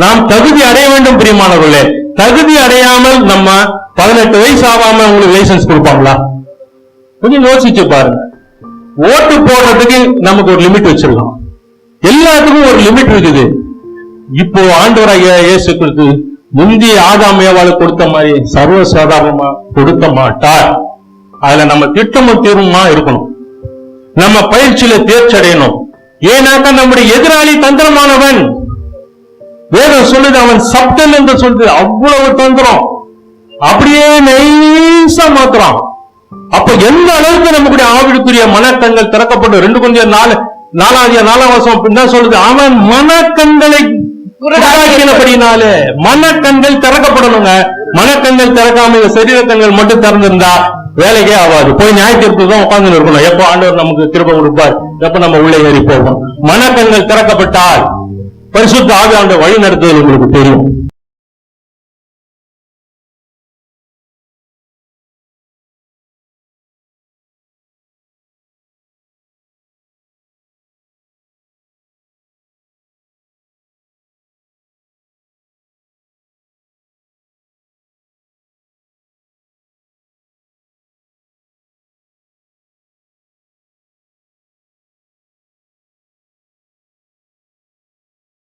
நாம் தகுதி அடைய வேண்டும் பிரியமானவர்களே. தகுதி அடையாமல் நம்ம 18 வயசு ஆகாம உங்களுக்கு லைசன்ஸ் கொடுப்பாங்களா? கொஞ்சம் யோசிச்சு பாருங்க. ஓட்டு போடுறதுக்கு நமக்கு ஒரு லிமிட் வச்சிருக்கோம். எல்லாத்துக்கும் ஒரு லிமிட் இருக்குது. இப்போ ஆண்டவராகிய இயேசு கிறிஸ்து முந்தைய ஆதாம் ஏவாளுக்கு கொடுத்த மாதிரி சர்வசாதாரணமா கொடுக்க மாட்டார். அதுல நம்ம திட்டமும் தீர்வுமா இருக்கணும். நம்ம பயிற்சியில தேர்ச்சி அடையணும். ஏன்னாக்கா நம்முடைய எதிராளி தந்திரமானவன். வேதம் சொல்லுது அவன் சப்தன் என்று சொல்லுது. அவ்வளவு தந்திரம், அப்படியே நைசா மாத்துறான். அப்ப எந்த அளவுக்கு நமக்கு ஆவிக்குரிய மனக்கண்கள் திறக்கப்படும். 2 Corinthians 4:4 என்ன சொல்லுது? அவன் மனக்கண்களை குருடாக்கினபடினாலே மனக்கண்கள் திறக்கப்படணுங்க. மனக்கண்கள் திறக்காம சரீர கண்கள் மட்டும் திறந்திருந்தா வேலைக்கே ஆகாது. போய் நியாயத்தீர்ப்பு தான் உட்கார்ந்து இருக்கணும். எப்போ ஆண்டவர் நமக்கு கிருபை கொடுப்பார், எப்ப நம்ம உள்ளே ஏறி போவோம். மனக்கண்கள் திறக்கப்பட்டால் பரிசுத்த ஆவியானவர் வழி நடத்துதல் உங்களுக்கு தெரியும்.